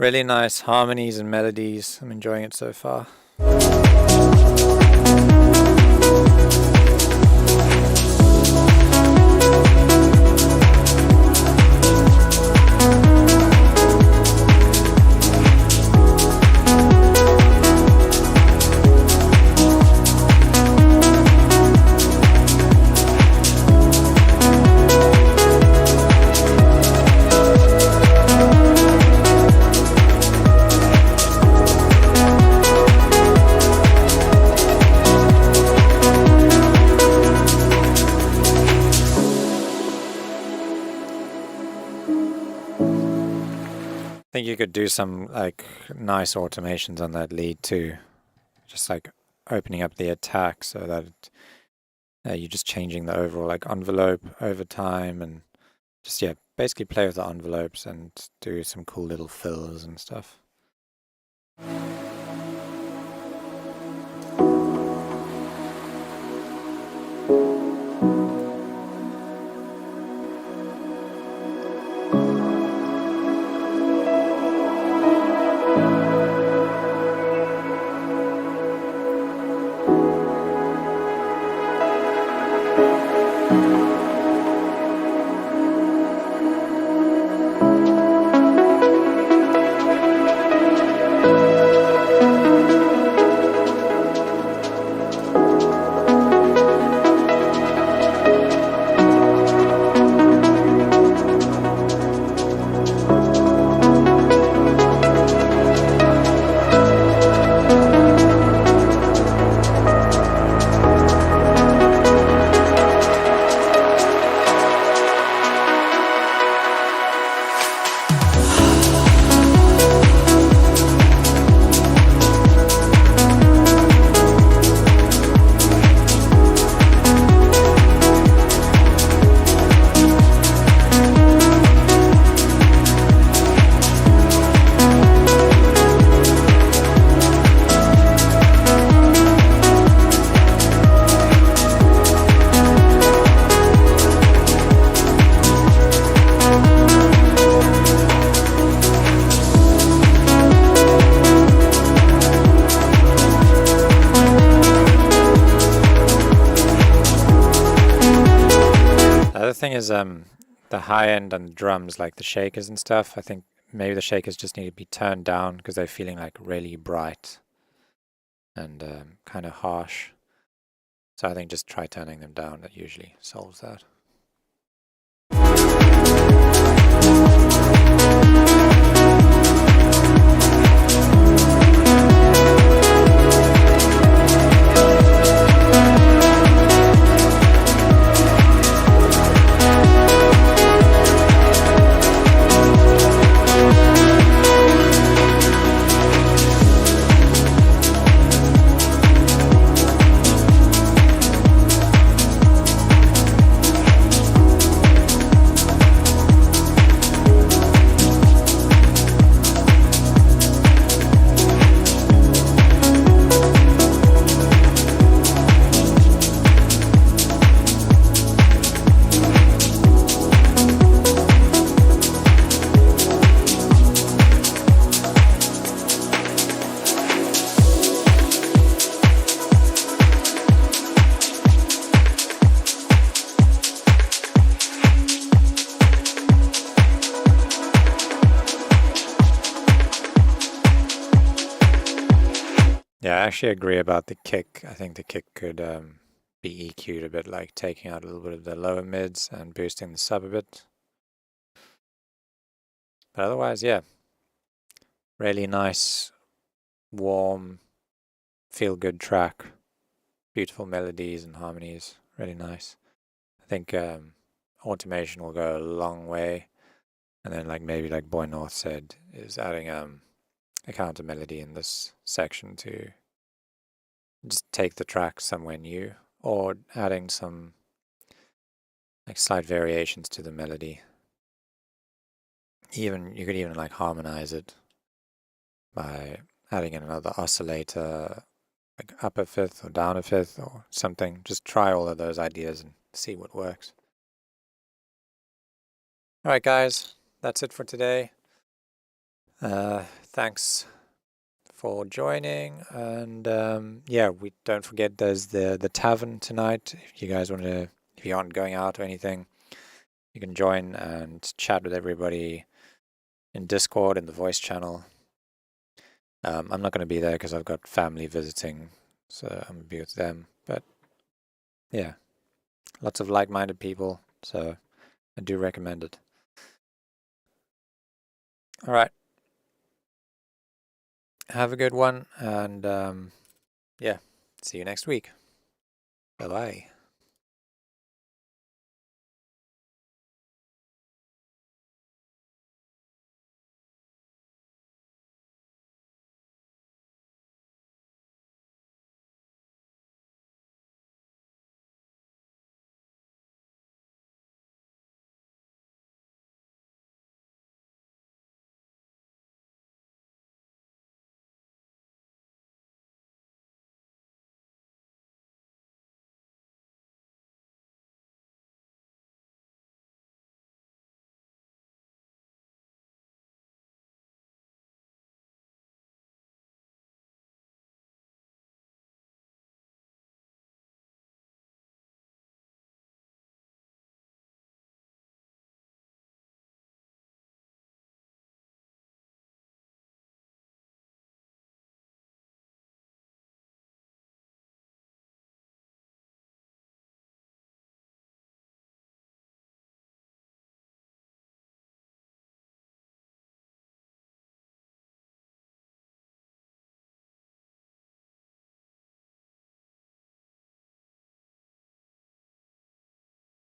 Really nice harmonies and melodies. I'm enjoying it so far. could do some like nice automations on that lead too. Just like opening up the attack so that you're just changing the overall like envelope over time, and just basically play with the envelopes and do some cool little fills and stuff. The thing is, the high end on the drums, like the shakers and stuff, I think maybe the shakers just need to be turned down because they're feeling like really bright and kind of harsh. So I think just try turning them down. That usually solves that. Yeah, I actually agree about the kick. I think the kick could be EQ'd a bit, like taking out a little bit of the lower mids and boosting the sub a bit. But otherwise, yeah, really nice, warm, feel-good track. Beautiful melodies and harmonies, really nice. I think automation will go a long way. And then like maybe like Boy North said, is adding a counter melody in this section to just take the track somewhere new, or adding some like slight variations to the melody. Even you could even like harmonize it by adding in another oscillator, like up a fifth or down a fifth or something. Just try all of those ideas and see what works. All right, guys, that's it for today. Thanks for joining, and yeah, we don't forget there's the tavern tonight. If you guys want to, if you aren't going out or anything, you can join and chat with everybody in Discord in the voice channel. I'm not going to be there because I've got family visiting, so I'm going to be with them. But yeah, lots of like-minded people, so I do recommend it. All right. Have a good one, and yeah, see you next week. Bye-bye.